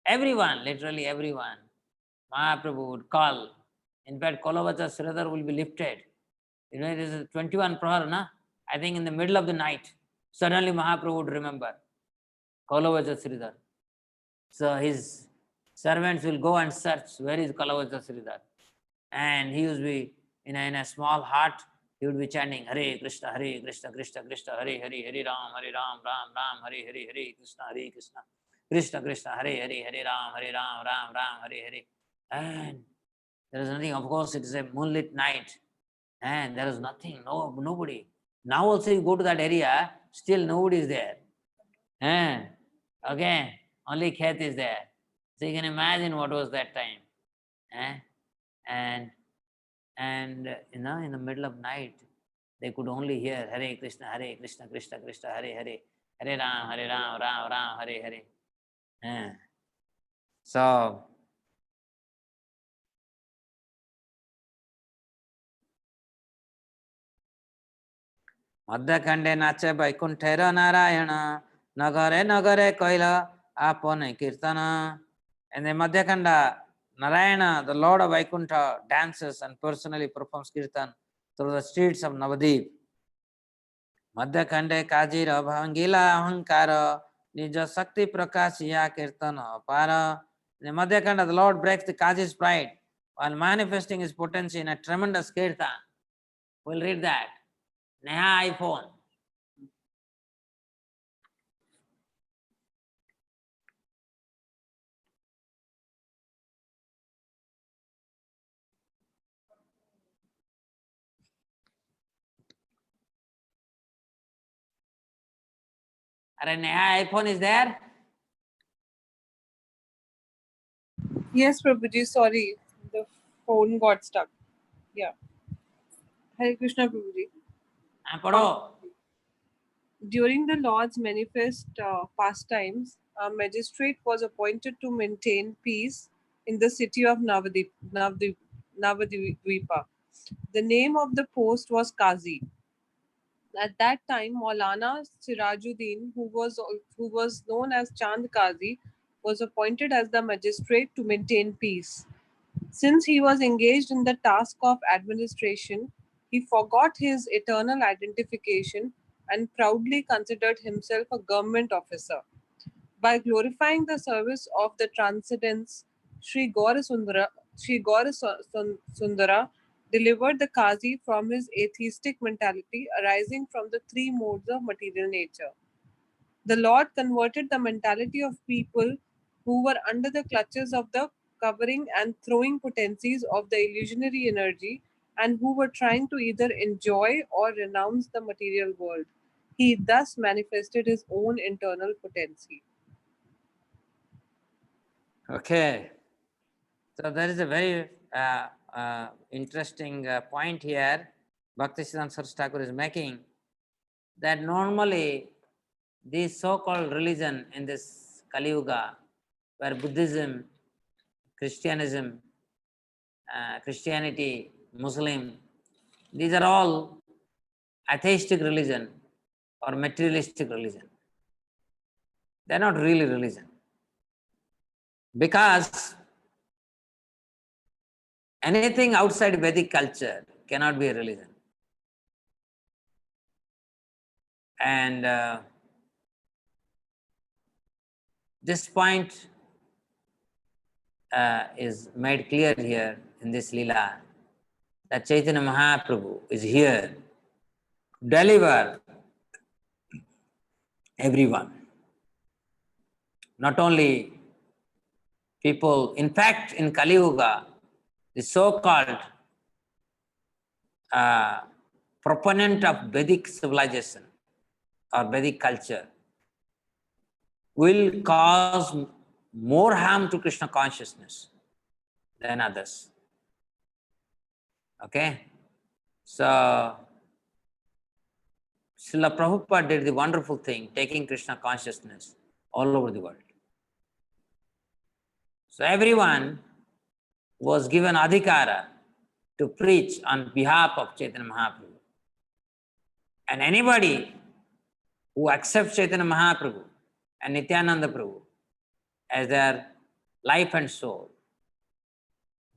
Everyone, literally everyone, Mahaprabhu would call. In fact, Kolovecha Sridhara will be lifted. You know, it is 21 Prahar, na? I think in the middle of the night, suddenly Mahaprabhu would remember Kolovecha Sridhara. So his servants will go and search, where is Kolovecha Sridhara? And he would be in a small hut, he would be chanting Hare Krishna, Krishna Krishna, Hare Hare, Hare Ram, Ram Ram, Hare Hare, Krishna, Krishna Krishna, Hare Ram, Ram Ram, Hare Hare. And there is nothing, of course, it is a moonlit night, and there is nothing, nobody. Now also you go to that area, still nobody is there. Okay, only Khet is there. So you can imagine what was that time. And you know, in the middle of night, they could only hear Hare Krishna, Krishna Krishna, Hare Hare, Hare Ram, Ram Ram, Hare Hare. So Madhya-khande nache Vaikunthaira Narayana, Nagare Nagare Kaila Apone Kirtana. And the Madhya-khanda, Narayana, the Lord of Vaikuntha, dances and personally performs kirtan through the streets of Navadip. Madhya-khande Kajira Bhangila Ahankara Nija Sakti Prakashiya Kirtana Para. In the Madhya-khanda, the Lord breaks the Kaji's pride while manifesting his potency in a tremendous kirtan. We'll read that. Neha iPhone. Are Neha iPhone is there? Yes, Prabhuji, sorry. The phone got stuck. Yeah. Hare Krishna, Prabhuji. During the Lord's manifest pastimes, a magistrate was appointed to maintain peace in the city of Navadvipa. The name of the post was Qazi. At that time, Maulana Sirajuddin, who was known as Chand Qazi, was appointed as the magistrate to maintain peace. Since he was engaged in the task of administration, he forgot his eternal identification and proudly considered himself a government officer. By glorifying the service of the transcendence, Sri Gaurasundara delivered the Qazi from his atheistic mentality arising from the three modes of material nature. The Lord converted the mentality of people who were under the clutches of the covering and throwing potencies of the illusionary energy and who were trying to either enjoy or renounce the material world. He thus manifested his own internal potency. Okay. So there is a very interesting point here Bhaktisiddhanta Saraswati Thakur is making, that normally this so-called religion in this Kali Yuga, where Buddhism, Christianism, Christianity, Muslim, these are all atheistic religion or materialistic religion. They're not really religion. Because anything outside Vedic culture cannot be a religion. And this point is made clear here in this Leela, that Chaitanya Mahaprabhu is here to deliver everyone. Not only people, in fact, in Kali Yuga, the so-called proponent of Vedic civilization or Vedic culture will cause more harm to Krishna consciousness than others. Okay? So, Srila Prabhupada did the wonderful thing, taking Krishna consciousness all over the world. So everyone was given adhikara to preach on behalf of Chaitanya Mahaprabhu. And anybody who accepts Chaitanya Mahaprabhu and Nityananda Prabhu as their life and soul,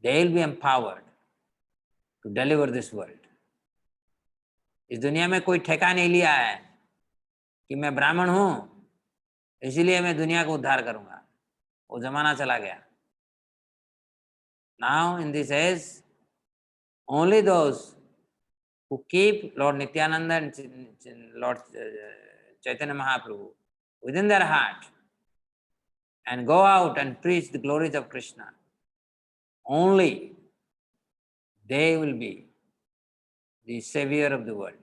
they will be empowered to deliver this world. इस दुनिया में कोई ठेका नहीं लिया है कि मैं ब्राह्मण हूं इसीलिए मैं दुनिया को उद्धार करूंगा. वो जमाना चला गया. Now in this age, only those who keep Lord Nityananda and Lord Chaitanya Mahaprabhu within their heart and go out and preach the glories of Krishna, only they will be the savior of the world.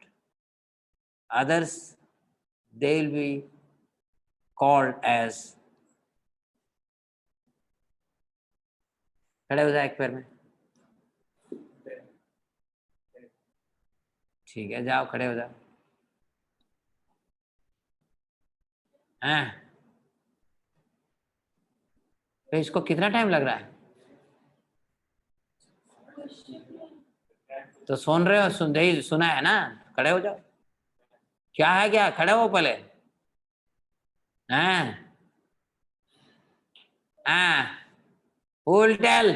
Others, they will be called as. खड़े हो जाओ एक पैर में. ठीक है, जाओ खड़े हो जाओ. हैं? तो इसको कितना टाइम लग रहा है? तो सुन रहे हो, सुना है ना? खड़े हो जाओ. क्या है क्या? खड़े हो पहले. हैं? हाँ. Who will tell?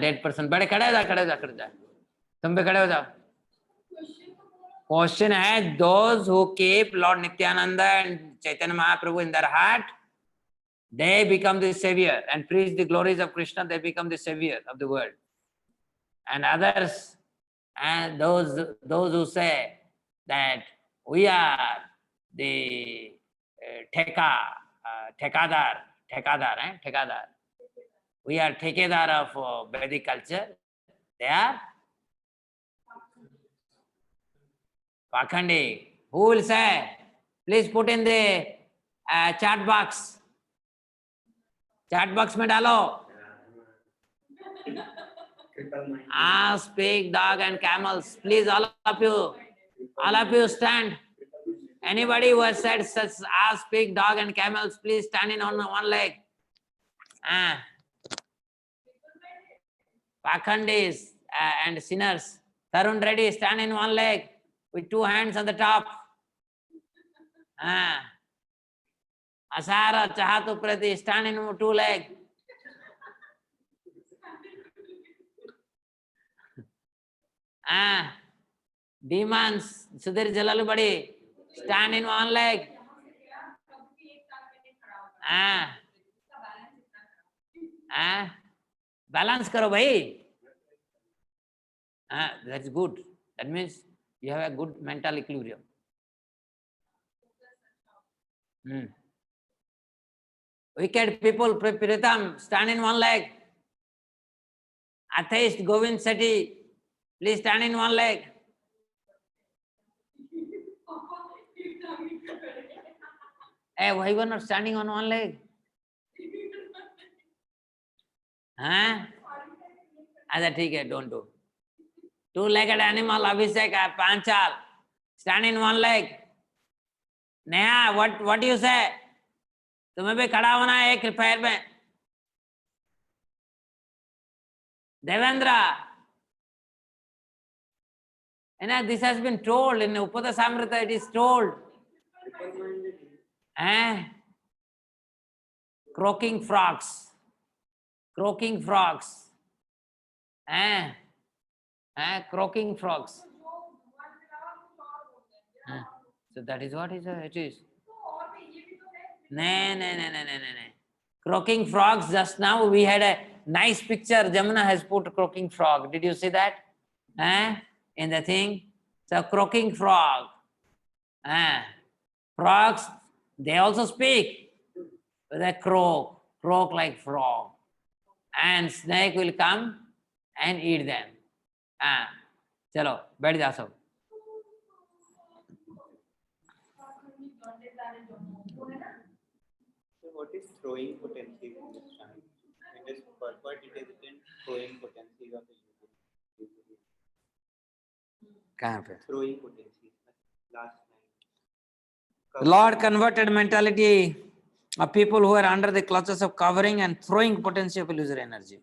Dead person. बड़े खड़े हो जाओ. तुम भी खड़े हो जाओ. Question है, those who keep Lord Nityananda and Chaitanya Mahaprabhu in their heart, they become the savior and preach the glories of Krishna. They become the savior of the world. And others, and those who say that we are the ठेकेदार. We are ठेकेदार of Vedic culture. They are Pakhandi. Who will say? Please put in the chat box. Chat box में डालो. Ass, pig, dog and camels. Please, all of you stand. Anybody who has said such ass, pig, dog and camels, please stand in on one leg. Pakhandis and sinners. Tarun Reddy, stand in one leg with two hands on the top. Asara Chahatu Prati, stand in two legs. Demons, Sudhir Jalalubadi, stand in one leg. Balance karo bhai. That's good. That means you have a good mental equilibrium. Wicked people, Pritam, stand in one leg. Atheist Govind Sethi, please stand in one leg. Hey, why you are not standing on one leg? Acha, theek hai, don't do. Two-legged animal, Abhishek, Panchal, stand in one leg. Neha, what do you say? तुम्हें भी खड़ा होना है एक पैर में. Devendra, And this has been told in Upadesamrita, it is told. Croaking frogs. Croaking frogs. Croaking frogs. So that is what it is. No. Croaking frogs, just now we had a nice picture. Jamuna has put croaking frog. Did you see that? In the thing? So croaking frog. Frogs, they also speak. They croak like frog. And snake will come and eat them. Chalo, बैठ जा सब. So what is throwing potencies in this time? It is purport, it is written throwing potencies of the universe. कहाँ पे? Throwing potencies. Last The Lord converted mentality of people who are under the clutches of covering and throwing potency of illusory energy.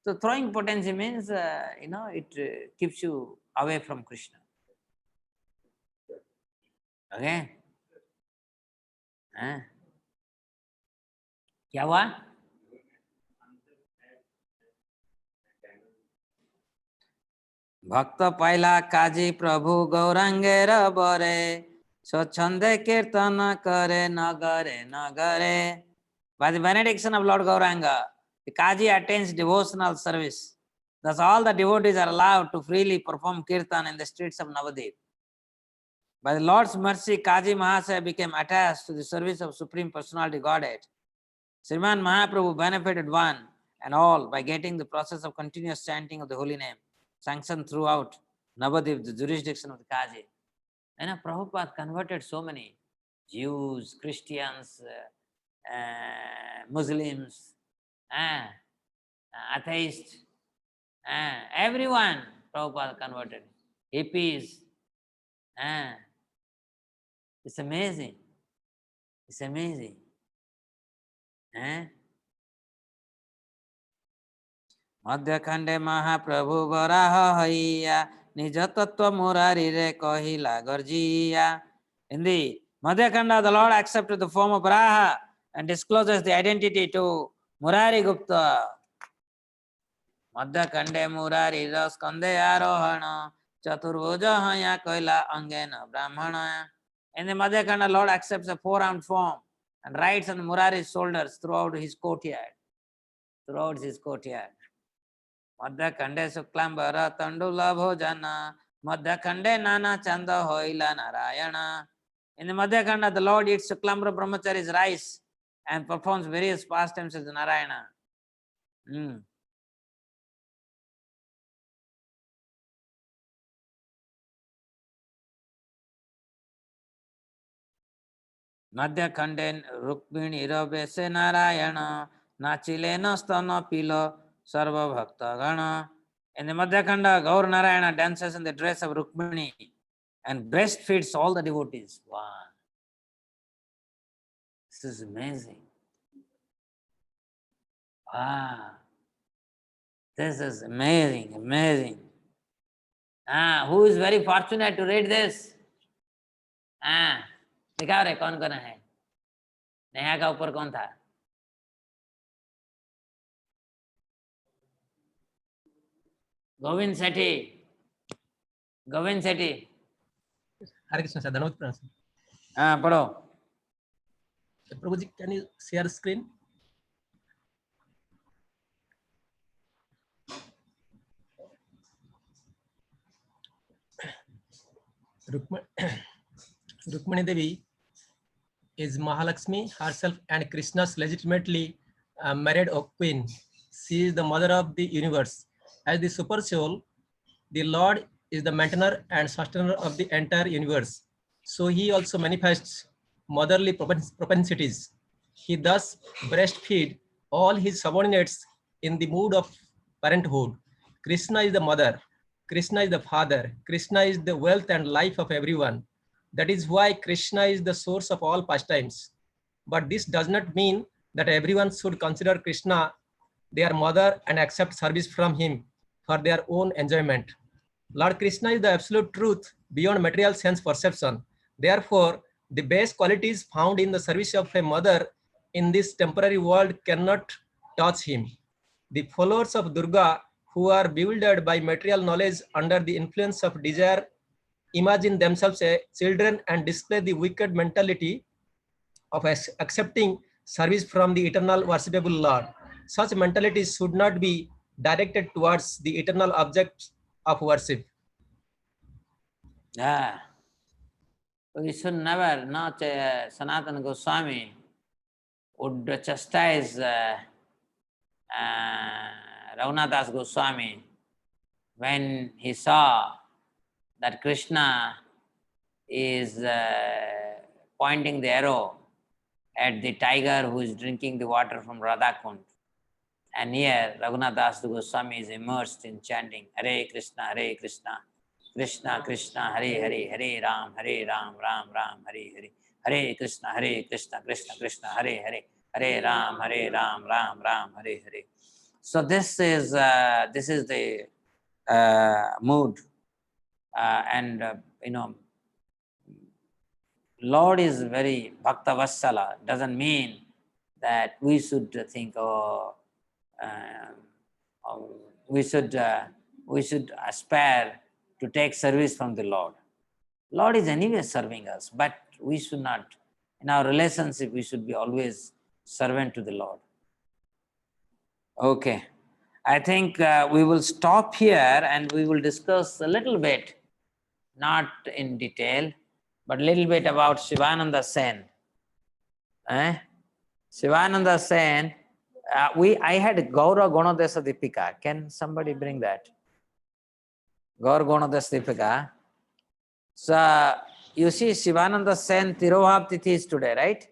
So throwing potency means, it keeps you away from Krishna. Okay? क्या हुआ? भक्त पाइला काजी प्रभु गौरांगेर बरे स्वच्छंदे कीर्तन करे नगरे. By the benediction of Lord Gauranga, the Kaji attains devotional service. Thus all the devotees are allowed to freely perform kirtan in the streets of Navadip. By the Lord's mercy, Kaji Mahasaya became attached to the service of Supreme Personality Godhead. Sriman Mahaprabhu benefited one and all by getting the process of continuous chanting of the holy name sanctioned throughout Navadip, the jurisdiction of the Kaji. And Prabhupada converted so many Jews, Christians, Muslims, atheists, everyone Prabhupada converted. Hippies. It's amazing. It's amazing. मध्यखंडे महाप्रभु वराह हैया निज तत्व मुरारी रे कहिला Garjiya. In the Madhyakhanda, the Lord accepted the form of Varaha and discloses the identity to Murari Gupta. Madhyakhande Murari Raskande Arohana Chaturvuja Haya Koila Angena Brahmana. In the Madhyakhanda, Lord accepts a four-armed form and rides on Murari's shoulders throughout his courtyard. Madhyakhande Suklambara Tandula Bhojana Madhyakhande Nana Chanda Hoila Narayana. In the Madhyakhanda, the Lord eats Suklambara Brahmachari's rice and performs various pastimes as Narayana. Madhyakhande Rukmini Rabese Narayana Nachilena Stana Pila Sarva Bhakta Gana. In the Madhyakhanda, Gaur Narayana dances in the dress of Rukmini and breastfeeds all the devotees. Wow. This is amazing. Wow. This is amazing, amazing. Who is very fortunate to read this? दिखाओ रे कौन कौन है? नेहा का ऊपर कौन था? Govind Sethi. Hare Krishna sir, धन्यवाद प्रणाम सर. पढ़ो. प्रभु ji, can you share screen? Rukmani Devi is Mahalakshmi herself and Krishna's legitimately married queen. She is the mother of the universe. As the super soul, the Lord is the maintainer and sustainer of the entire universe. So he also manifests motherly propensities. He thus breastfeeds all his subordinates in the mood of parenthood. Krishna is the mother. Krishna is the father. Krishna is the wealth and life of everyone. That is why Krishna is the source of all pastimes. But this does not mean that everyone should consider Krishna their mother and accept service from him for their own enjoyment. Lord Krishna is the absolute truth beyond material sense perception. Therefore, the base qualities found in the service of a mother in this temporary world cannot touch him. The followers of Durga, who are bewildered by material knowledge under the influence of desire, imagine themselves as children and display the wicked mentality of accepting service from the eternal worshipable Lord. Such mentalities should not be directed towards the eternal objects of worship. Yeah. We should never, not Sanatana Goswami would chastise Raghunath Goswami when he saw that Krishna is pointing the arrow at the tiger who is drinking the water from Radha Kund. And here Raghunath Goswami is immersed in chanting Hare Krishna, Krishna Krishna, Hare Hare, Hare Ram, Ram Ram, Hare Hare, Hare Krishna, Krishna Krishna, Hare Hare, Hare Ram, Ram Ram, Hare Hare. So this is the mood, and Lord is very Bhakta Vassala. Doesn't mean that we should think, we should aspire to take service from the Lord. Lord is anyway serving us, but we should not. In our relationship, we should be always servant to the Lord. Okay. I think we will stop here and we will discuss a little bit, not in detail, but a little bit about Shivananda Sen. Shivananda Sen, I had Gaura Gonodesa Dipika. Can somebody bring that? Gaura Gonodesa Dipika. So, you see Shivananda Sen Tiruvav Tithi is today, right?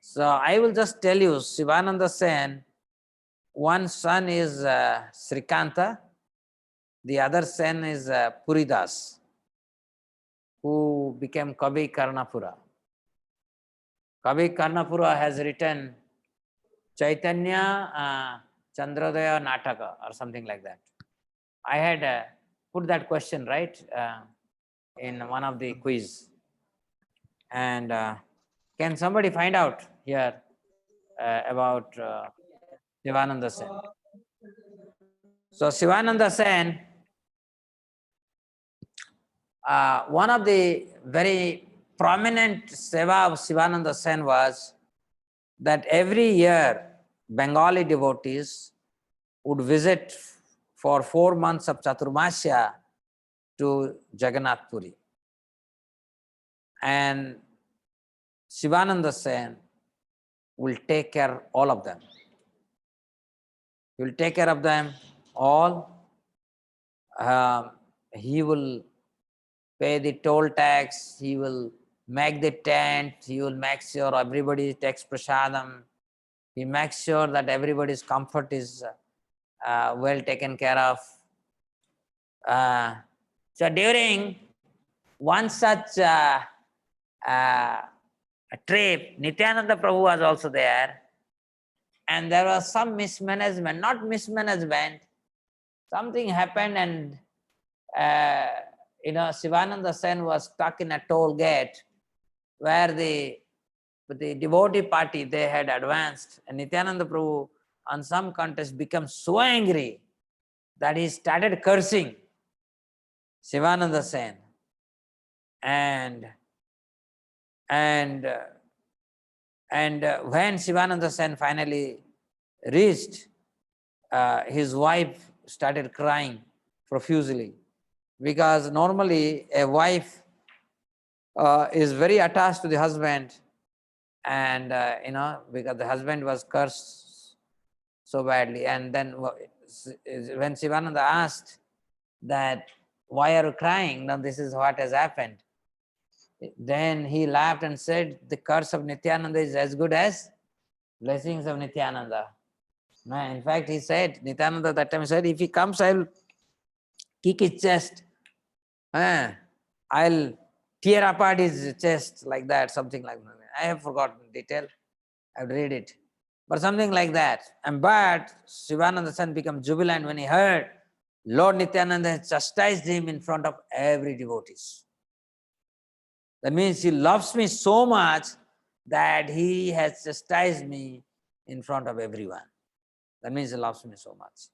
So, I will just tell you, Shivananda Sen, one son is Srikanta, the other son is Puridas, who became Kavi Karnapura. Kavi Karnapura has written Caitanya Chandrodaya Nataka or something like that. I had put that question, right, in one of the quiz. And can somebody find out here about Shivananda Sen? So Shivananda Sen, one of the very prominent seva of Shivananda Sen was that every year Bengali devotees would visit for 4 months of Chaturmasya to Jagannath Puri. And Shivananda Sen will take care of all of them. He will take care of them all. He will pay the toll tax, he will make the tent, he will make sure everybody takes prasadam, he makes sure that everybody's comfort is well taken care of. So during one such a trip, Nityananda Prabhu was also there, and there was some mismanagement, not mismanagement, something happened, and Shivananda Sen was stuck in a toll gate where the devotee party, they had advanced, and Nityananda Prabhu on some contest became so angry that he started cursing Shivananda Sen. And when Shivananda Sen finally reached, his wife started crying profusely, because normally a wife is very attached to the husband, and because the husband was cursed so badly. And then when Shivananda asked that, why are you crying? Now this is what has happened. Then he laughed and said, the curse of Nityananda is as good as blessings of Nityananda. In fact, he said, Nityananda that time said, if he comes, I'll kick his chest. I'll tear apart his chest, like that, something like that. I have forgotten detail. I'll read it. But something like that. But Shivananda Sen became jubilant when he heard Lord Nityananda has chastised him in front of every devotees. That means he loves me so much that he has chastised me in front of everyone. That means he loves me so much.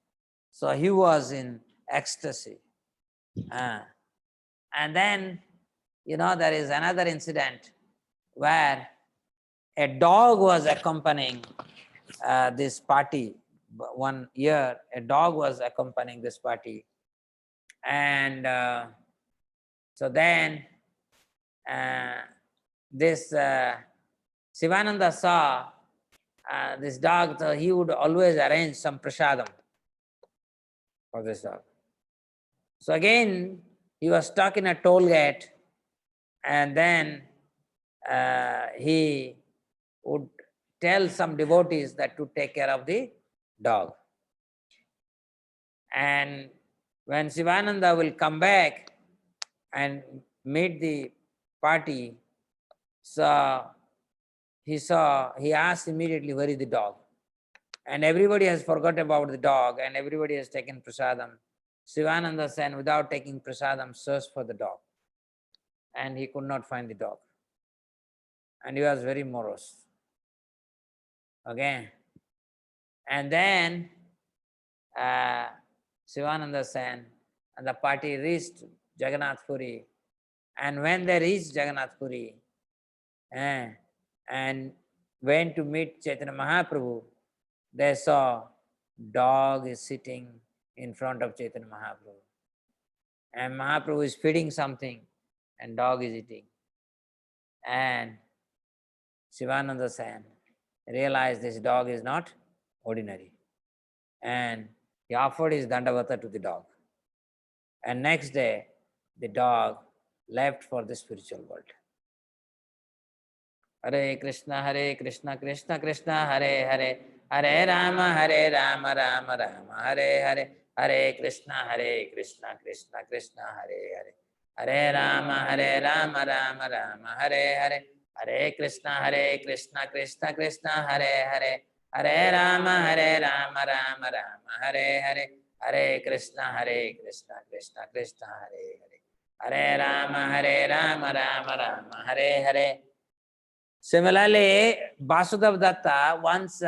So he was in ecstasy. And then, there is another incident where a dog was accompanying this party. One year, a dog was accompanying this party. And so then this Sivananda saw this dog, so he would always arrange some prasadam for this dog. So again, he was stuck in a toll gate, and then he would tell some devotees that to take care of the dog. And when Sivananda will come back and meet the party, so he asked immediately, where is the dog? And everybody has forgot about the dog, and everybody has taken prasadam. Sivananda Sen, without taking prasadam, searched for the dog. And he could not find the dog. And he was very morose. Okay. And then Sivananda Sen and the party reached Jagannath Puri. And when they reached Jagannath Puri and went to meet Chaitanya Mahaprabhu, they saw dog is sitting in front of Chaitanya Mahaprabhu. And Mahaprabhu is feeding something and dog is eating. And Sivananda Sen realized this dog is not ordinary. And he offered his Dandavata to the dog. And next day, the dog left for the spiritual world. Hare Krishna, Krishna Krishna, Hare Hare, Hare Rama, Rama Rama, Hare Hare, Hare Krishna, Krishna Krishna, Hare Hare, Hare Rama, Rama Rama, Hare Hare, Hare Krishna, Krishna Krishna, Hare Hare, Hare Rama, Rama Rama, Hare Hare, Hare Krishna, Krishna Krishna, Hare Hare, Hare Rama, Rama Rama, Hare Hare. Similarly, Vasudev Datta, once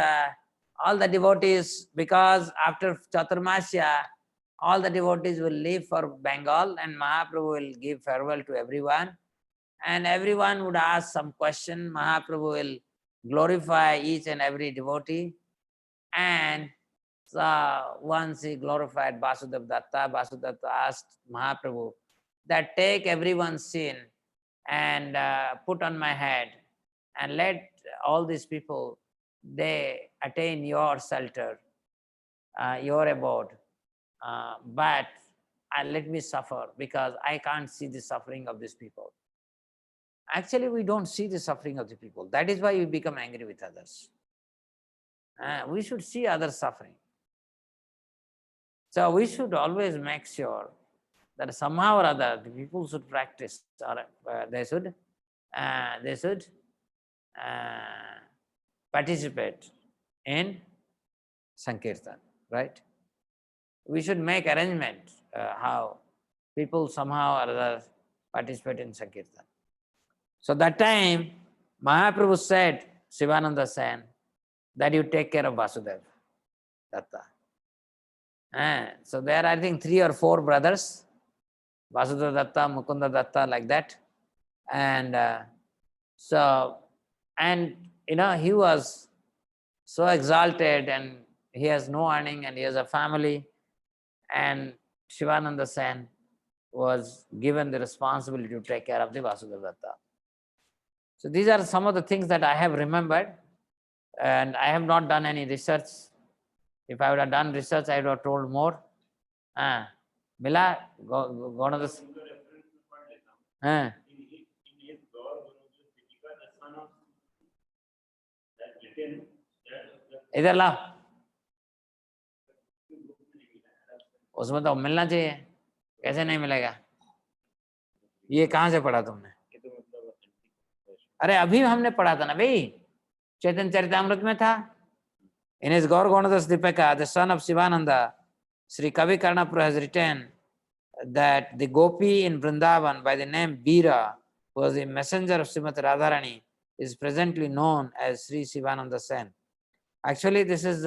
all the devotees, because after Chaturmasya, all the devotees will leave for Bengal and Mahaprabhu will give farewell to everyone. And everyone would ask some question. Mahaprabhu will glorify each and every devotee. And so once he glorified Vasudev Datta, Vasudev Datta asked Mahaprabhu that take everyone's sin and put on my head, and let all these people, they attain your shelter, your abode. But let me suffer because I can't see the suffering of these people. Actually, we don't see the suffering of the people. That is why we become angry with others. We should see others suffering. So we should always make sure that somehow or other the people should practice, or they should participate in Sankirtan, right? We should make arrangement how people somehow or other participate in Sankirtan. So that time, Mahaprabhu said, Sivananda Sen, that you take care of Vasudev Datta. So there are, I think, 3 or 4 brothers, Vasudeva Datta, Mukunda Datta, like that. And he was so exalted and he has no earning and he has a family. And Shivananda Sen was given the responsibility to take care of the Vasudeva Datta. So these are some of the things that I have remembered, and I have not done any research. If I would have done research, I would have told more. Mila, go to this. इधर ला, उसमें तो मिलना चाहिए, कैसे नहीं मिलेगा? ये कहाँ से पढ़ा तुमने? अरे अभी हमने पढ़ा था ना भाई, चैतन्य चरितामृत में था. In his Gaur Gaunadas Dipika, the son of Sivananda, Sri Kavi Karnapura has written that the gopi in Vrindavan by the name Bira, who was the messenger of Srimati Radharani, is presently known as Sri Sivananda Sen. Actually, this is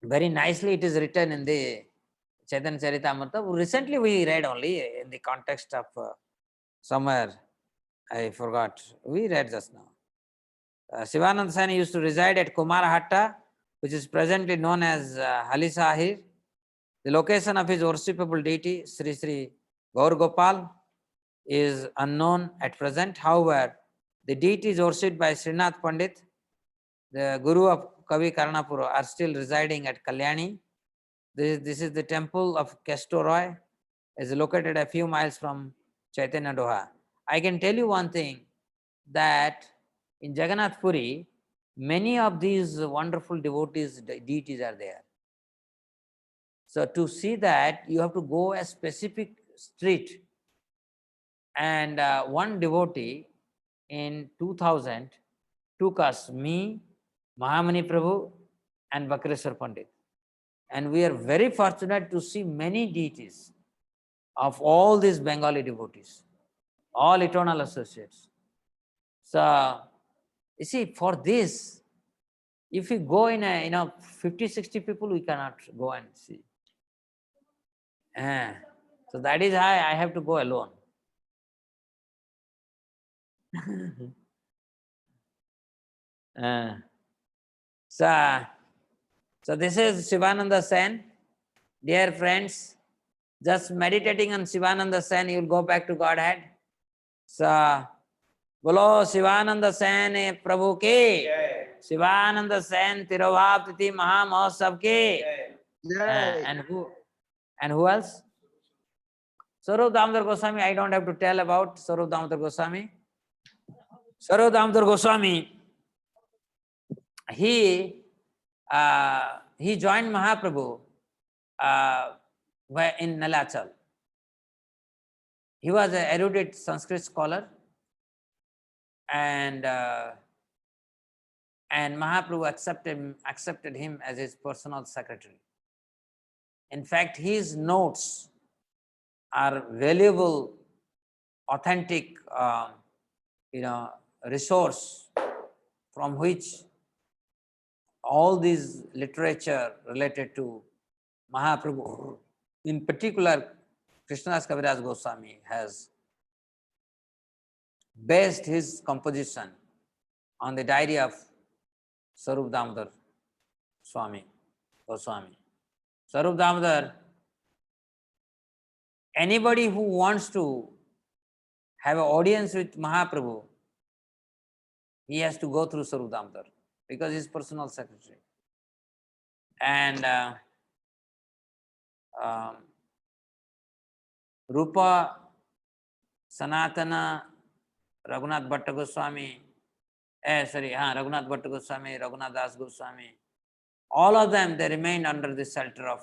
very nicely it is written in the Chaitanya Charitamrita. Recently we read only in the context of somewhere, I forgot, we read just now. Sivananda Sen used to reside at Kumarahatta, which is presently known as Halisahir. The location of his worshipable deity, Sri Sri Gaur Gopal, is unknown at present. However, the deity is worshipped by Srinath Pandit, the guru of Kavi Karnapura, are still residing at Kalyani. This is the temple of Kestoroy. Is located a few miles from Chaitanya Doha. I can tell you one thing, that in Jagannath Puri, many of these wonderful devotees, deities are there. So to see that, you have to go a specific street. And one devotee in 2000 took us, me, Mahamani Prabhu, and Vakreshwar Pandit. And we are very fortunate to see many deities of all these Bengali devotees, all eternal associates. So, you see, for this, if we go in a 50, 60 people, we cannot go and see. So that is why I have to go alone. So this is Sivananda Sen. Dear friends, just meditating on Sivananda Sen, you will go back to Godhead. So, Bolo Sivananda Sen Prabhu ke, Sivananda Sen Tirobhav Titi Maha Mahotsav ke. And who else? Sarup Damodar Goswami, I don't have to tell about Sarup Damodar Goswami. Sarup Damodar Goswami, he joined Mahaprabhu in Nilachal. He was an erudite Sanskrit scholar, and Mahaprabhu accepted him as his personal secretary. In fact, his notes are valuable, authentic, resource from which all these literature related to Mahaprabhu, in particular Krishnadas Kaviraj Goswami, has based his composition on the diary of Sarup Damodar Goswami. Sarup Damodar, anybody who wants to have an audience with Mahaprabhu, he has to go through Sarup Damodar because he is personal secretary. And Rupa, Sanatana, Raghunath Bhatta Goswami, Raghunath Bhatta Goswami, Raghunath Das Goswami, all of them, they remained under the shelter of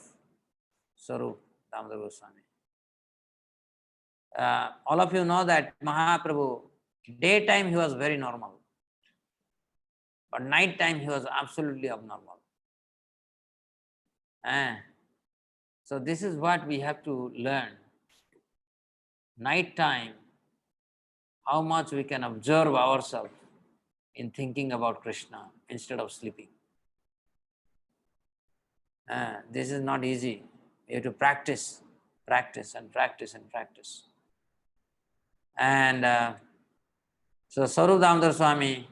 Sarup Damodar Goswami. All of you know that Mahaprabhu, daytime he was very normal, but night time he was absolutely abnormal. So this is what we have to learn. Night time, how much we can observe ourselves in thinking about Krishna instead of sleeping. This is not easy. You have to practice and practice and practice. And so Sarup Damodar Swami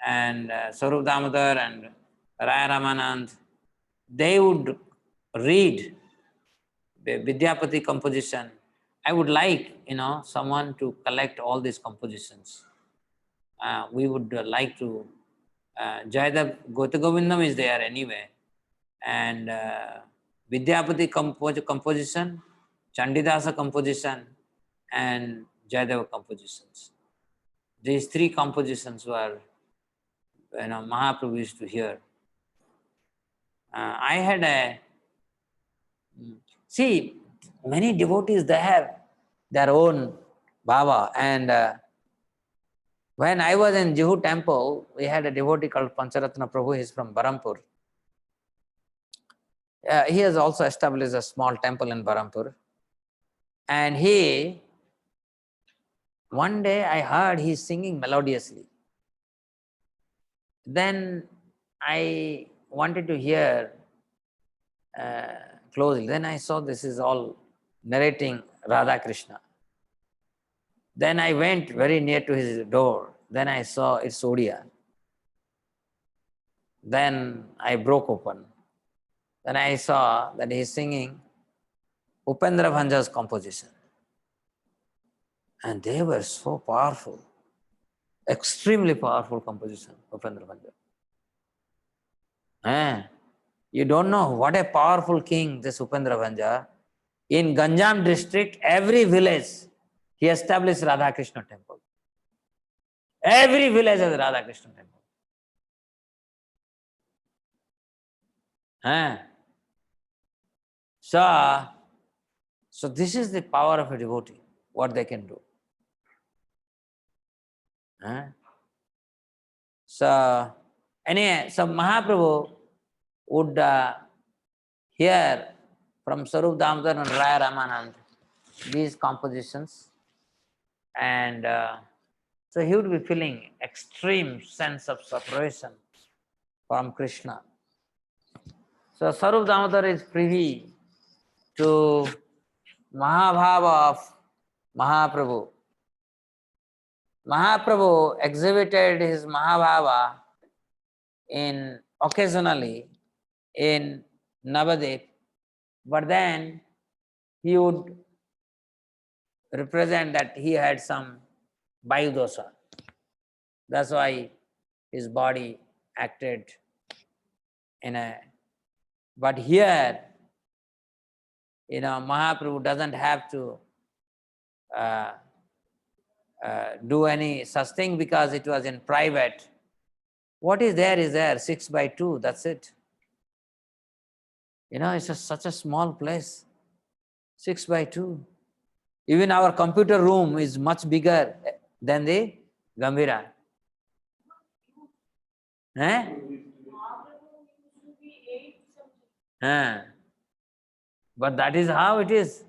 and Sarup Damodar and Raya Ramanand, they would read the Vidyapati composition. I would like, someone to collect all these compositions. We would like to, Jayadav Gotagovindam is there anyway, and Vidyapati composition, Chandidasa composition, and Jayadeva compositions. These three compositions were, Mahaprabhu used to hear. I had see, many devotees, they have their own bhava. And when I was in Jihu temple, we had a devotee called Pancharatna Prabhu. He's from Barampur. He has also established a small temple in Barampur. And one day I heard he's singing melodiously. Then I wanted to hear closely. Then I saw this is all narrating Radha Krishna. Then I went very near to his door. Then I saw it's Odia. Then I broke open. Then I saw that he's singing Upendra Bhanja's composition. And they were so powerful, extremely powerful composition, Upendra Bhanja. You don't know what a powerful king this Upendra Bhanja. In Ganjam district, every village, he established Radha Krishna temple. Every village has a Radha Krishna temple. So this is the power of a devotee, what they can do. So anyway, so Mahaprabhu would hear from Sarup Damodar and Raya Ramanand these compositions, and so he would be feeling extreme sense of separation from Krishna. So Sarup Damodar is privy to Mahabhava of Mahaprabhu. Mahaprabhu exhibited his Mahabhava occasionally in Navadip, but then he would represent that he had some Vayu dosha. That's why his body acted but here, Mahaprabhu doesn't have to do any such thing because it was in private. What is there, 6/2, that's it. It's such a small place, 6/2. Even our computer room is much bigger than the Gambhira. But that is how it is.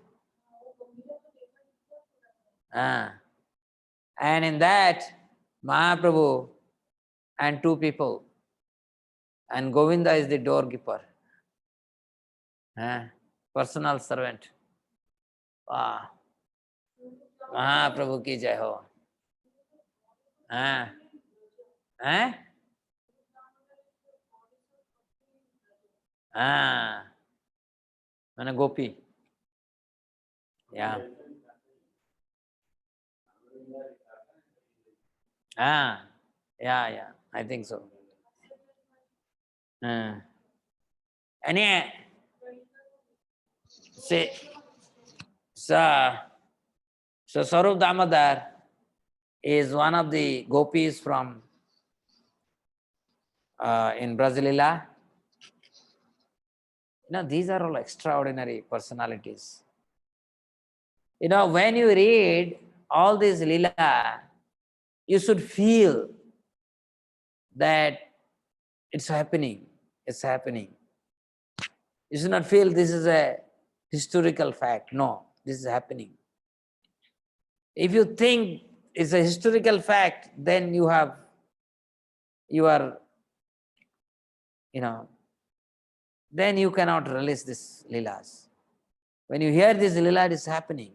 And in that, Mahaprabhu and two people, and Govinda is the doorkeeper, personal servant. Mahaprabhu ki jai ho. Mana Gopi. Yeah. Yeah, I think so. Anyway, so Sarup Damodar is one of the gopis from in Brasilia. These are all extraordinary personalities. When you read all these Lila, you should feel that it's happening. It's happening. You should not feel this is a historical fact. No, this is happening. If you think it's a historical fact, then you are, then you cannot release this Leelas. When you hear this Leela is happening,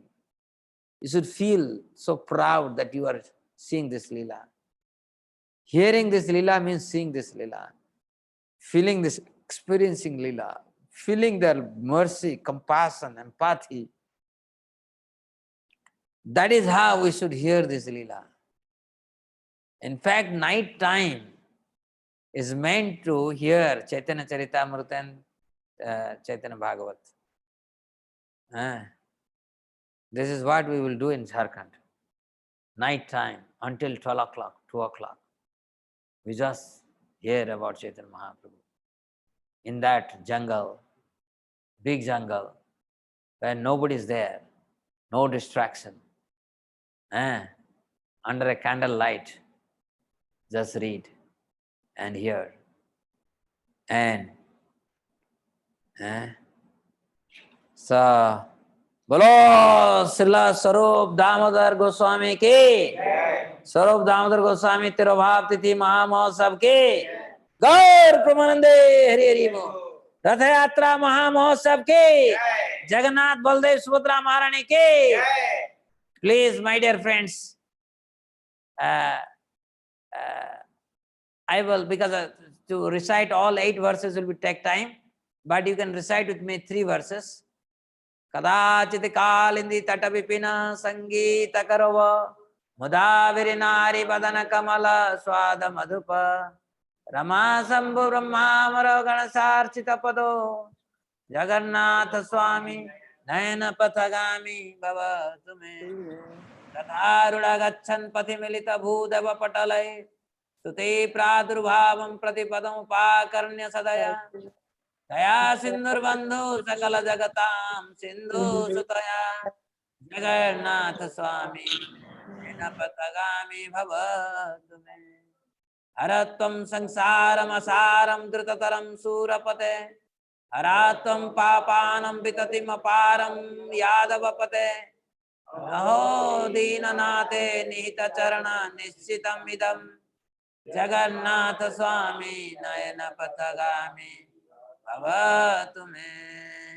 you should feel so proud that you are seeing this Leela. Hearing this Leela means seeing this Leela. Feeling this, experiencing Leela. Feeling their mercy, compassion, empathy. That is how we should hear this Leela. In fact, night time is meant to hear Chaitanya Charitamrita and Caitanya Bhagavata. This is what we will do in Jharkhand. Night time until 12 o'clock, 2 o'clock. We just hear about Chaitanya Mahaprabhu. In that jungle, big jungle, where nobody is there, no distraction. Under a candle light, just read and hear. And So, बोलो श्रीला स्वरूप दामोदर गोस्वामी की, स्वरूप दामोदर गोस्वामी तिरुभाव तिथि महामहोत्सव की, गौर प्रेमानंदे हरि हरि बोल। रथ यात्रा महामहोत्सव की, जगन्नाथ बलदेव सुभद्रा महारानी की। Please, my dear friends, I will, because to recite all 8 verses will take time, but you can recite with me 3 verses. कदाचित कालिंदी तट विपिन संगीत करव मुदाविर नारी बदन कमल स्वाद मधुप रमा शंभु ब्रह्मामर गणसार्चित पदो जगन्नाथ स्वामी नयन पथगामी भव तुम्हें तथारुण गच्छन् पथि मिलित भूदेव पटलय सुते प्रादुर्भावं प्रतिपदं पाकर्ण्य सदया दया सिंधुर्बंधु सकल जगतां सिंधु सुतया जगन्नाथ स्वामी नयन पथगामी भव तुम्हें हरत्वं संसारमसारं द्रुततरं सूरपते हरात्वं पापानं विततिमपारं यादवपते अहो दीननाथे निहित चरण निश्चितम् इदं जगन्नाथ स्वामी नयन पथगामी भव तुम्हें।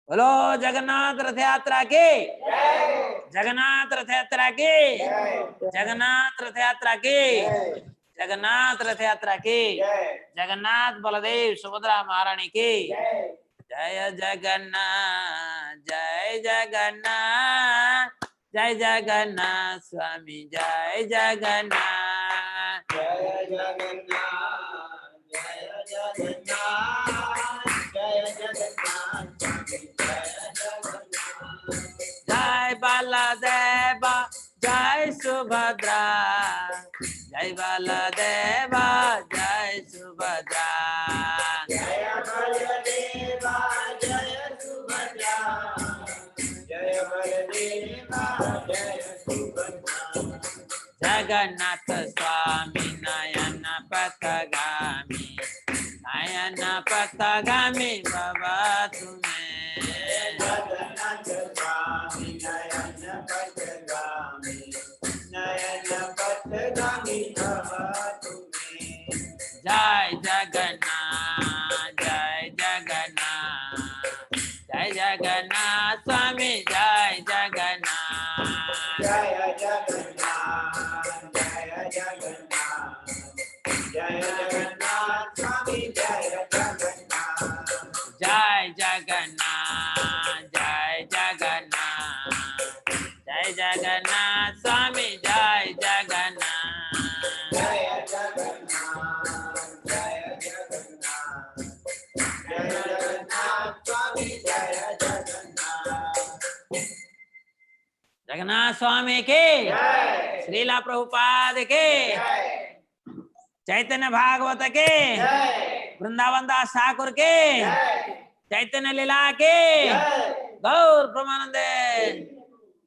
बोलो जगन्नाथ रथ यात्रा की, जगन्नाथ रथ यात्रा की, जगन्नाथ रथ यात्रा की, जगन्नाथ रथ यात्रा की, जगन्नाथ बलदेव सुभद्रा महारानी की जय जगन्नाथ, जय जगन्नाथ, जय जगन्नाथ स्वामी, जय जगन्नाथ, जय जगन्नाथ, जय जगन्नाथ, जय जगन्नाथ स्वामी, जय जगन्नाथ, जय बलदेव, जय सुभद्रा, जय बलदेव, जय सुभद्रा, जय बलदेव, जय सुभद्रा, जय बलदेव, जय सुभद्रा, जगन्नाथ स्वामी नयन पथगामी, नयन पथगामी भव तुम्हें, जगन्नाथ स्वामी नयन पथगामी, नयन पथगामी भव तुम्हें, जय जगन्नाथ, जय जगन्नाथ, जय जगन्नाथ स्वामी, जय जगन्नाथ, जय जगन्नाथ, जय जगन्नाथ, जय जगन्नाथ स्वामी, जय जगन्नाथ, जय जगन्नाथ, जय जगन्नाथ, जय जगन्नाथ स्वामी, जय जगन्नाथ, जय जगन्नाथ, जय जगन्नाथ, जय जगन्नाथ स्वामी, जय जगन्नाथ। जगन्नाथ स्वामी के, श्रीला प्रभुपाद के, चैतन्य भागवत के, वृंदावन दास ठाकुर के, चैतन्य लीला के, गौर प्रेमानंदे।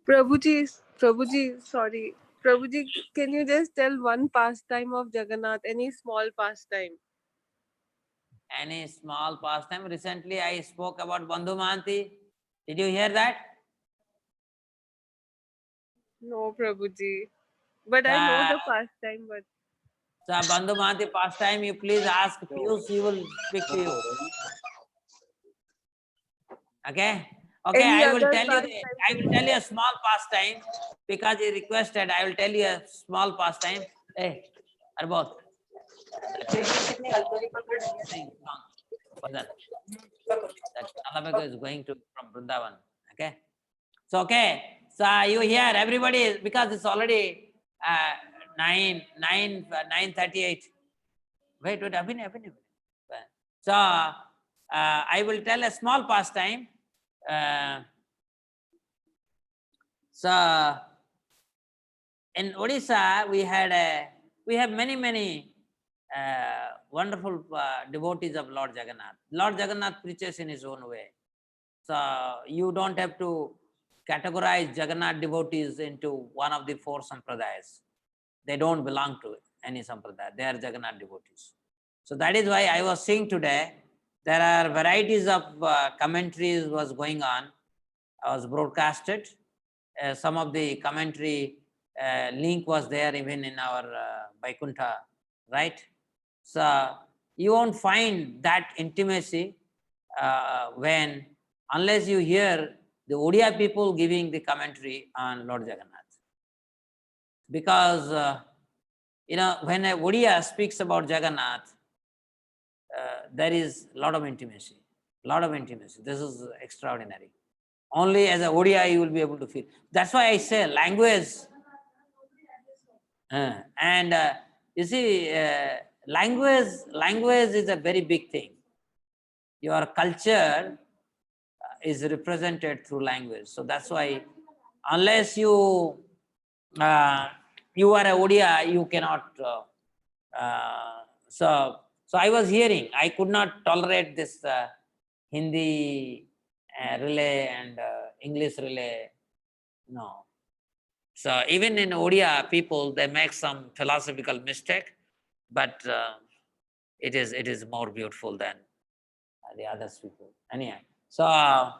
Prabhuji, sorry. Prabhuji, can you just tell one pastime of Jagannath, any small pastime? Any small pastime? Recently I spoke about Bandhu Mahanti. Did you hear that? No, Prabhuji. But I know the pastime, but... So Bandhu Mahanti pastime, you please ask Piyush, he will speak to you. Okay? Okay, Any I will other tell you pastime? a small pastime because he requested. I will tell you a small pastime. Hey, Arbot. That Alabeka is going to from Vrindavan. Okay? So you hear everybody, because it's already 9:38. Wait, Abhinay. So I will tell a small pastime. So in Odisha we have many wonderful devotees of Lord Jagannath. Lord Jagannath preaches in his own way. So you don't have to categorize Jagannath devotees into one of the 4 sampradayas. They don't belong to any sampradaya. They are Jagannath devotees. So that is why I was saying today, There are varieties of commentaries was going on, was broadcasted. Some of the commentary link was there even in our Vaikuntha, right? So you won't find that intimacy when, unless you hear the Odia people giving the commentary on Lord Jagannath. Because, you know, when a Odia speaks about Jagannath, there is a lot of intimacy, This is extraordinary. Only as a Odia you will be able to feel. That's why I say language. And you see, language is a very big thing. Your culture is represented through language. So that's why, unless you you are a Odia, you cannot. So I was hearing, I could not tolerate this Hindi relay and English relay. No. So even in Odia, people, they make some philosophical mistake, but it is more beautiful than the other people. Anyway, so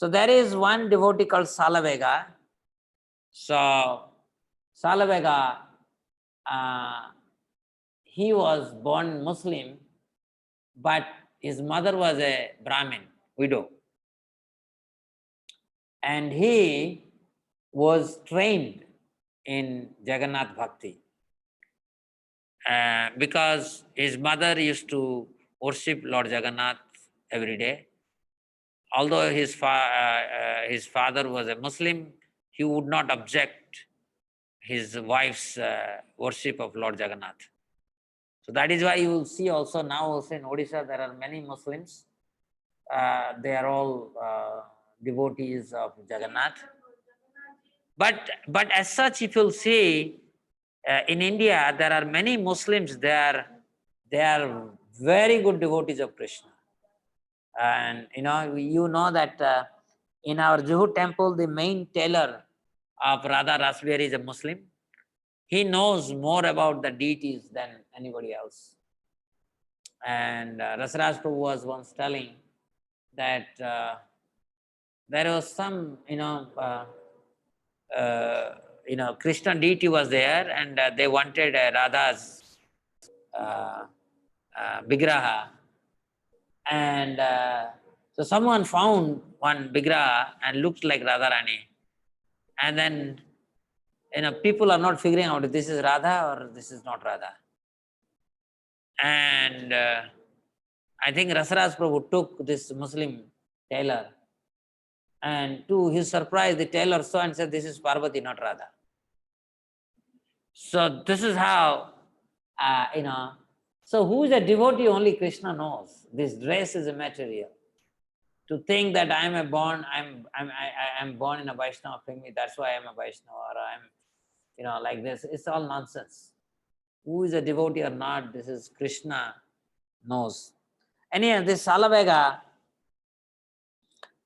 there is one devotee called Salavega. So Salavega, he was born Muslim, but his mother was a Brahmin, widow. And he was trained in Jagannath Bhakti because his mother used to worship Lord Jagannath every day. Although his father was a Muslim, he would not object his wife's worship of Lord Jagannath. So that is why you will see also now also in Odisha there are many Muslims. They are all devotees of Jagannath. But as such, if you'll see in India, there are many Muslims. They are very good devotees of Krishna. And you know that in our Juhu temple, the main tailor of Radha Rasbihari is a Muslim. He knows more about the deities than anybody else. And Rasaraj Prabhu was once telling that there was some, Krishna deity was there, and they wanted Radha's Vigraha. And so someone found one Vigraha and looked like Radharani. And then, people are not figuring out if this is Radha or this is not Radha. And I think Rasaraj Prabhu took this Muslim tailor, and to his surprise, the tailor saw and said, this is Parvati, not Radha. So this is how, so who is a devotee, only Krishna knows. This dress is a material. To think that I'm born in a Vaishnava family, that's why I'm a Vaishnava, or I'm, like this, it's all nonsense. Who is a devotee or not, this is Krishna knows. Anyhow, this Salavega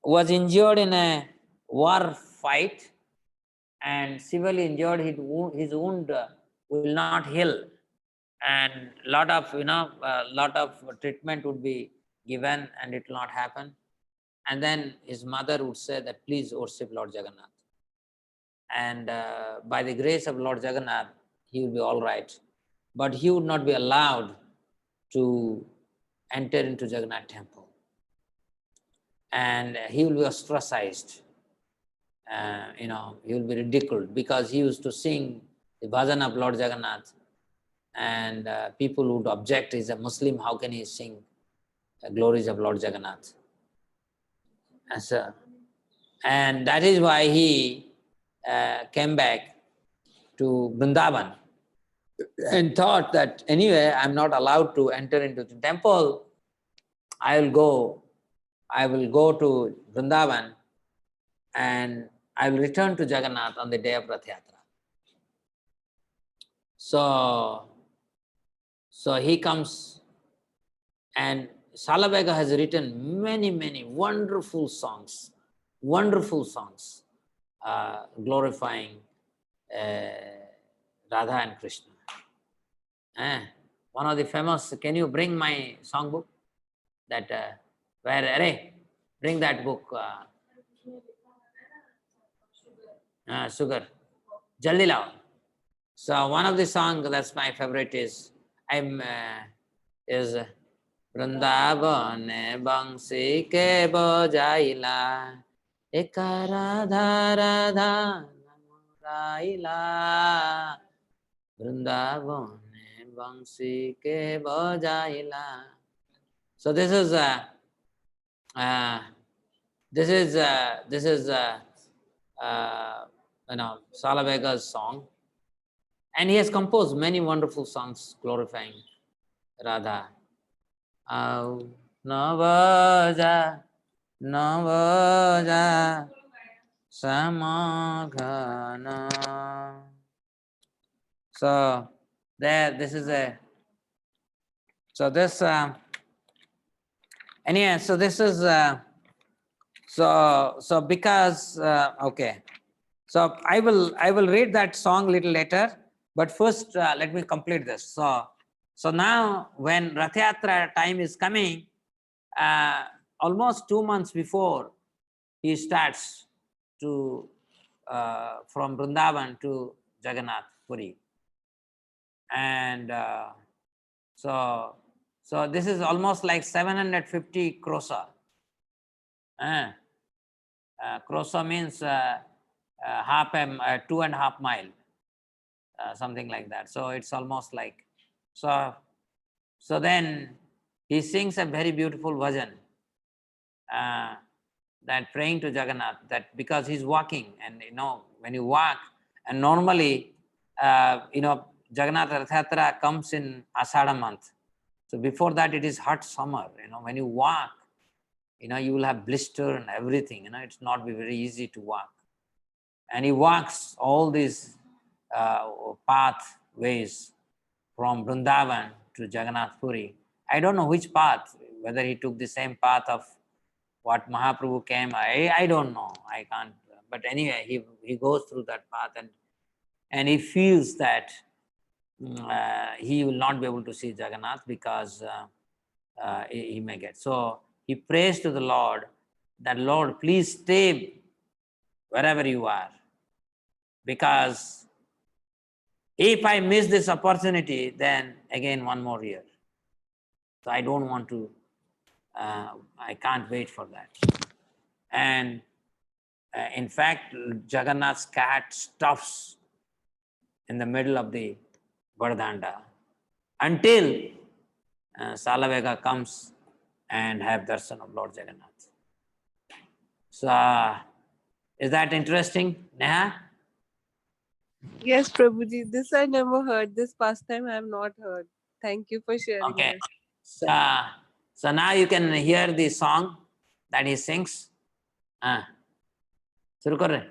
was injured in a war fight and severely injured. His wound will not heal, and lot of treatment would be given and it will not happen. And then his mother would say that please worship Lord Jagannath. And by the grace of Lord Jagannath, he will be all right. But he would not be allowed to enter into Jagannath temple. And he will be ostracized. He will be ridiculed because he used to sing the bhajan of Lord Jagannath. And people would object, he's a Muslim, how can he sing the glories of Lord Jagannath? And that is why he came back to Vrindavan and thought that anyway, I'm not allowed to enter into the temple. I will go to Vrindavan and I will return to Jagannath on the day of Rath Yatra. So he comes, and Salavega has written many, many wonderful songs glorifying Radha and Krishna. One of the famous, can you bring my songbook? that where, array, bring that book, sugar, jaldi lao. So one of the songs that's my favorite is Vrindavan Bangsi ke bajaila eka radha radha namuraila Vrindavan Bangsi ke bajaila. So this is Salavega's song, and he has composed many wonderful songs glorifying Radha. Navaja Samagana. So there, this is a. So this anyway. So this is so because okay. So I will read that song a little later, but first let me complete this. So now when Rath Yatra time is coming, almost 2 months before he starts to from Vrindavan to Jagannath Puri, and so this is almost like 750 krosa. Krosa means half 2.5 mile, something like that. So it's almost like so then he sings a very beautiful bhajan, that praying to Jagannath, that because he's walking, and when you walk, and normally Jagannath Rath Yatra comes in Ashada month. So before that it is hot summer. When you walk, you will have blister and everything. It's not be very easy to walk. And he walks all these pathways from Vrindavan to Jagannath Puri. I don't know which path, whether he took the same path of what Mahaprabhu came. I don't know. I can't. But anyway, he goes through that path, and he feels that he will not be able to see Jagannath because he may get. So he prays to the Lord that, Lord, please stay wherever you are, because if I miss this opportunity, then again 1 more year. So I don't want to, I can't wait for that. And in fact, Jagannath's cat stops in the middle of the Vardhanda until Salavega comes and have darshan of Lord Jagannath. So is that interesting, Neha? Yes, Prabhuji. This I never heard. This pastime I have not heard. Thank you for sharing Okay. this. So now you can hear the song that he sings. Shuru kar rahe?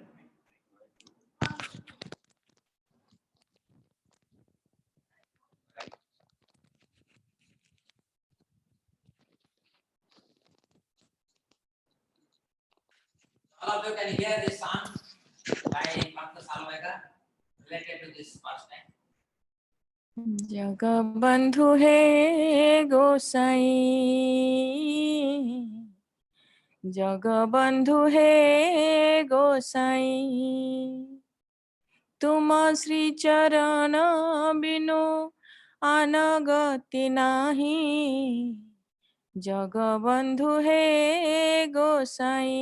All of you can hear this song by Bhakta Salavega related to this pastime. Jagbandhu हे गोसाई, जगबंधु हे गोसाई, तुम श्री चरण बिनु अनगति नाही, जगबंधु हे गोसाई।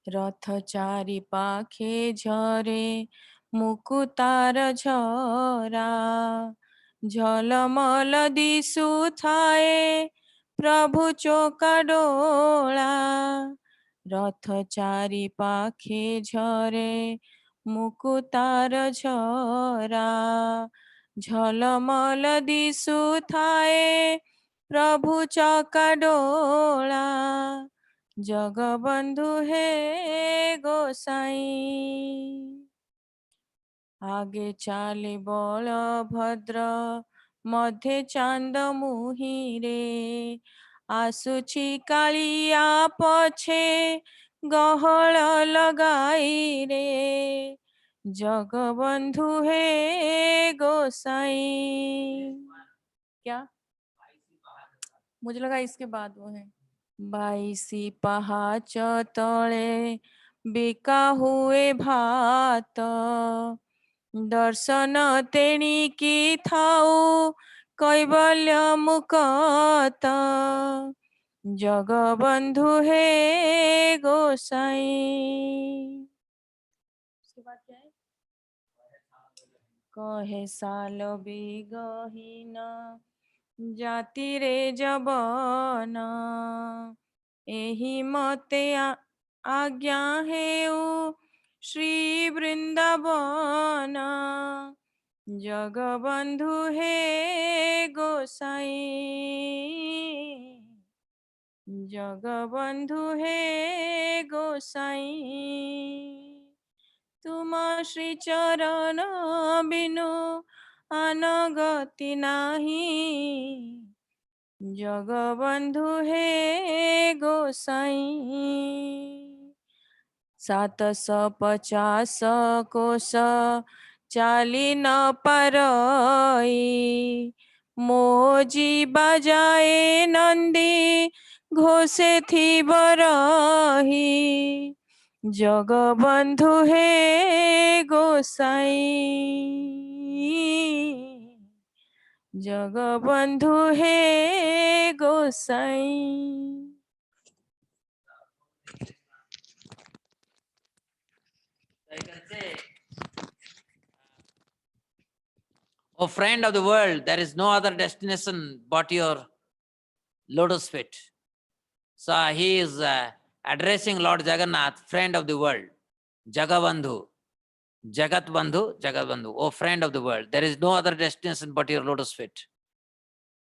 रथ चारि पाखे झरे मुकुतार झरा, झलमल दिशु थाए प्रभु चौका डोला। रथ चारि पाखे झरे मुकुतार झरा, झलमल दिशु थाए प्रभु चौका डोला। जगबंधु हे गोसाई, आगे चाले बलभद्र मध्य चांद मुहिरे, आसुची कालिया पछे गहल लगाई रे। जगबंधु हे गोसाई। क्या मुझे लगा इसके बाद वो है 22 पहाच तले बिका हुए भात दर्शन तेणिकी थाऊ कैवल्य मुकत जगबंधु हे गोसाई। उसके बाद क्या है? कहे साल बिगहीन जाति रे जबन एही मते आज्ञा हेउ श्री वृंदावन जगबंधु हे गोसाई जगबंधु हे गोसाई तुम श्री चरण बिनु अनगति नाही जगबंधु हे गोसाई 750 कोश चाली न परई मोजी बजाए नंदी घोषे थी बरही जगबंधु हे गोसाई जगबंधु हे गोसाई। I can say, oh friend of the world, there is no other destination but your lotus feet. So he is addressing Lord Jagannath, friend of the world, Jagabandhu, Jagatbandhu, Jagatbandhu, oh friend of the world, there is no other destination but your lotus feet.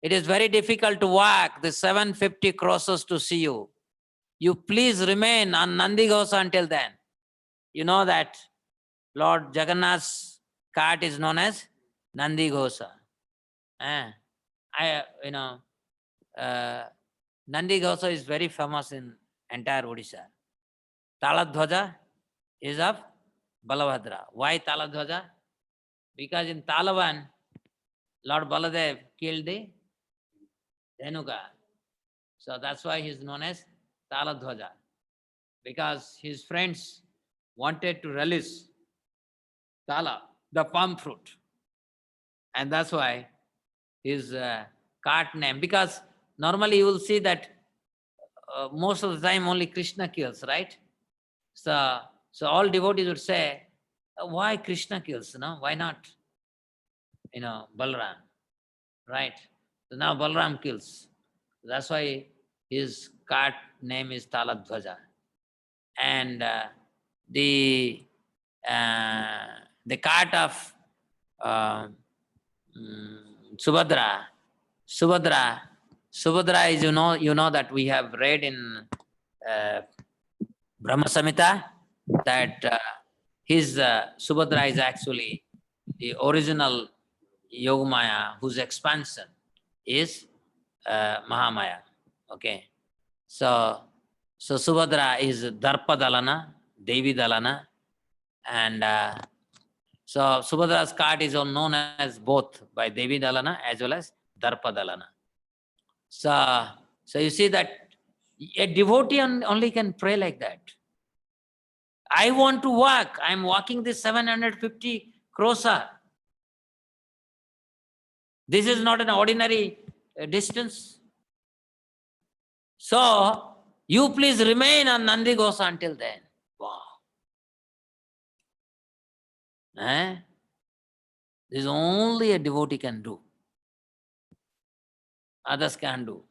It is very difficult to walk the 750 crosses to see you. You please remain on Nandi Ghosa until then. You know that Lord Jagannath's cart is known as Nandi Ghosa. Nandi Ghosa is very famous in entire Odisha. Taladhwaja is of Balabhadra. Why Taladhwaja? Because in Talavan, Lord Baladev killed the Dhenuka. So that's why he is known as Taladhwaja. Because his friends wanted to release Tala, the palm fruit. And that's why his cart name. Because normally you will see that most of the time only Krishna kills, right? So all devotees would say, why Krishna kills? No? Why not? Balaram, right? So now Balaram kills. That's why his cart name is Taladhwaja. And the cart of Subhadra is, you know that we have read in Brahma Samhita that his Subhadra is actually the original Yogamaya, whose expansion is Mahamaya. Okay, so Subhadra is Darpa Dalana, Devi Dalana, and so Subhadra's cart is known as both by Devi Dalana as well as Darpa Dalana. So you see that a devotee only can pray like that. I want to walk. I am walking this 750 krosa. This is not an ordinary distance. So you please remain on Nandi Ghosa until then. Wow. This only a devotee can do. Others can't do.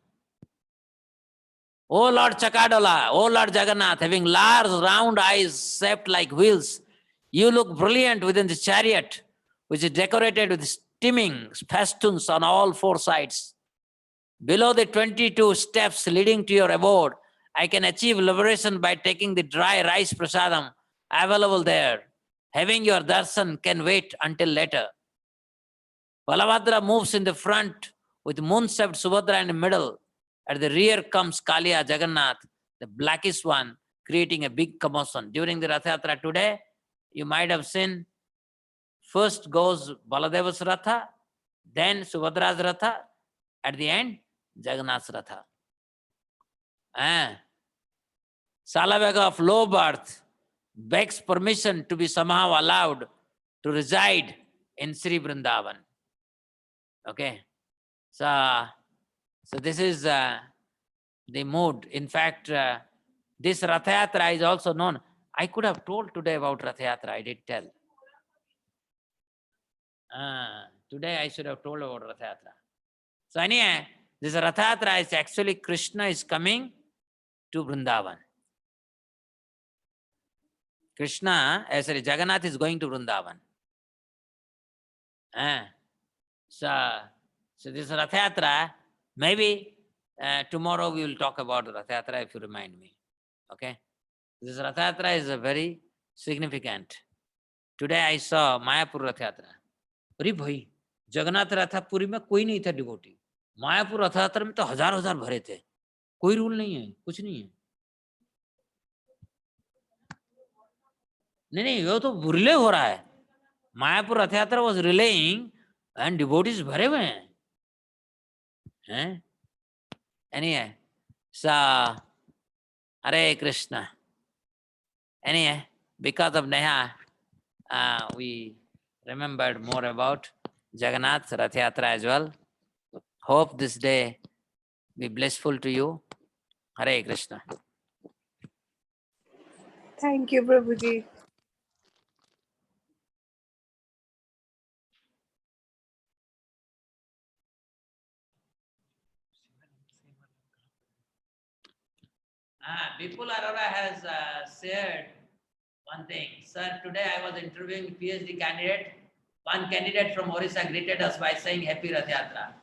O Lord Chakadala, O Lord Jagannath, having large round eyes shaped like wheels, you look brilliant within the chariot, which is decorated with steaming festoons on all four sides. Below the 22 steps leading to your abode, I can achieve liberation by taking the dry rice prasadam available there. Having your darshan can wait until later. Balabhadra moves in the front with moon-shaped Subhadra in the middle. At the rear comes Kaliya Jagannath, the blackest one, creating a big commotion. During the Ratha Yatra today, you might have seen, first goes Baladeva's Ratha, then Subhadra's Ratha, at the end, Jagannath's Ratha. Salaveka of low birth begs permission to be somehow allowed to reside in Sri Vrindavan. Okay, so this is the mood. In fact, this Ratha Yatra is also known. I could have told today about Ratha Yatra. I did tell. Today I should have told about Ratha Yatra. So anyway, this Ratha Yatra is actually Krishna is coming to Vrindavan. Sorry, Jagannath is going to Vrindavan. So this Ratha Yatra, maybe tomorrow we will talk about Ratha Yatra if you remind me. Okay? This Ratha Yatra is a very significant. Today I saw Mayapur Ratha Yatra. अरे भाई, जगन्नाथ रथपुरी में कोई नहीं था devotee. Mayapur रथ यात्रा में तो हजार भरे थे. कोई रूल नहीं है, कुछ नहीं है. नहीं, वो तो रिले हो रहा है. मायापुर रथ यात्रा वाज रिलेइंग एंड डिवोटीज भरे हुए हैं. Anyway, so Hare Krishna. Anyway, because of Neha, we remembered more about Jagannath Rath Yatra as well. Hope this day be blissful to you. Hare Krishna. Thank you, Prabhuji. Vipul Arora has shared one thing. Sir, today I was interviewing PhD candidate. One candidate from Orissa greeted us by saying Happy Rath Yatra.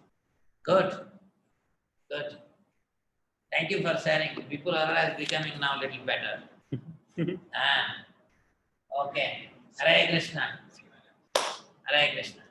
Good. Good. Thank you for sharing. Vipul Arora is becoming now a little better. Okay. Hare Krishna. Hare Krishna.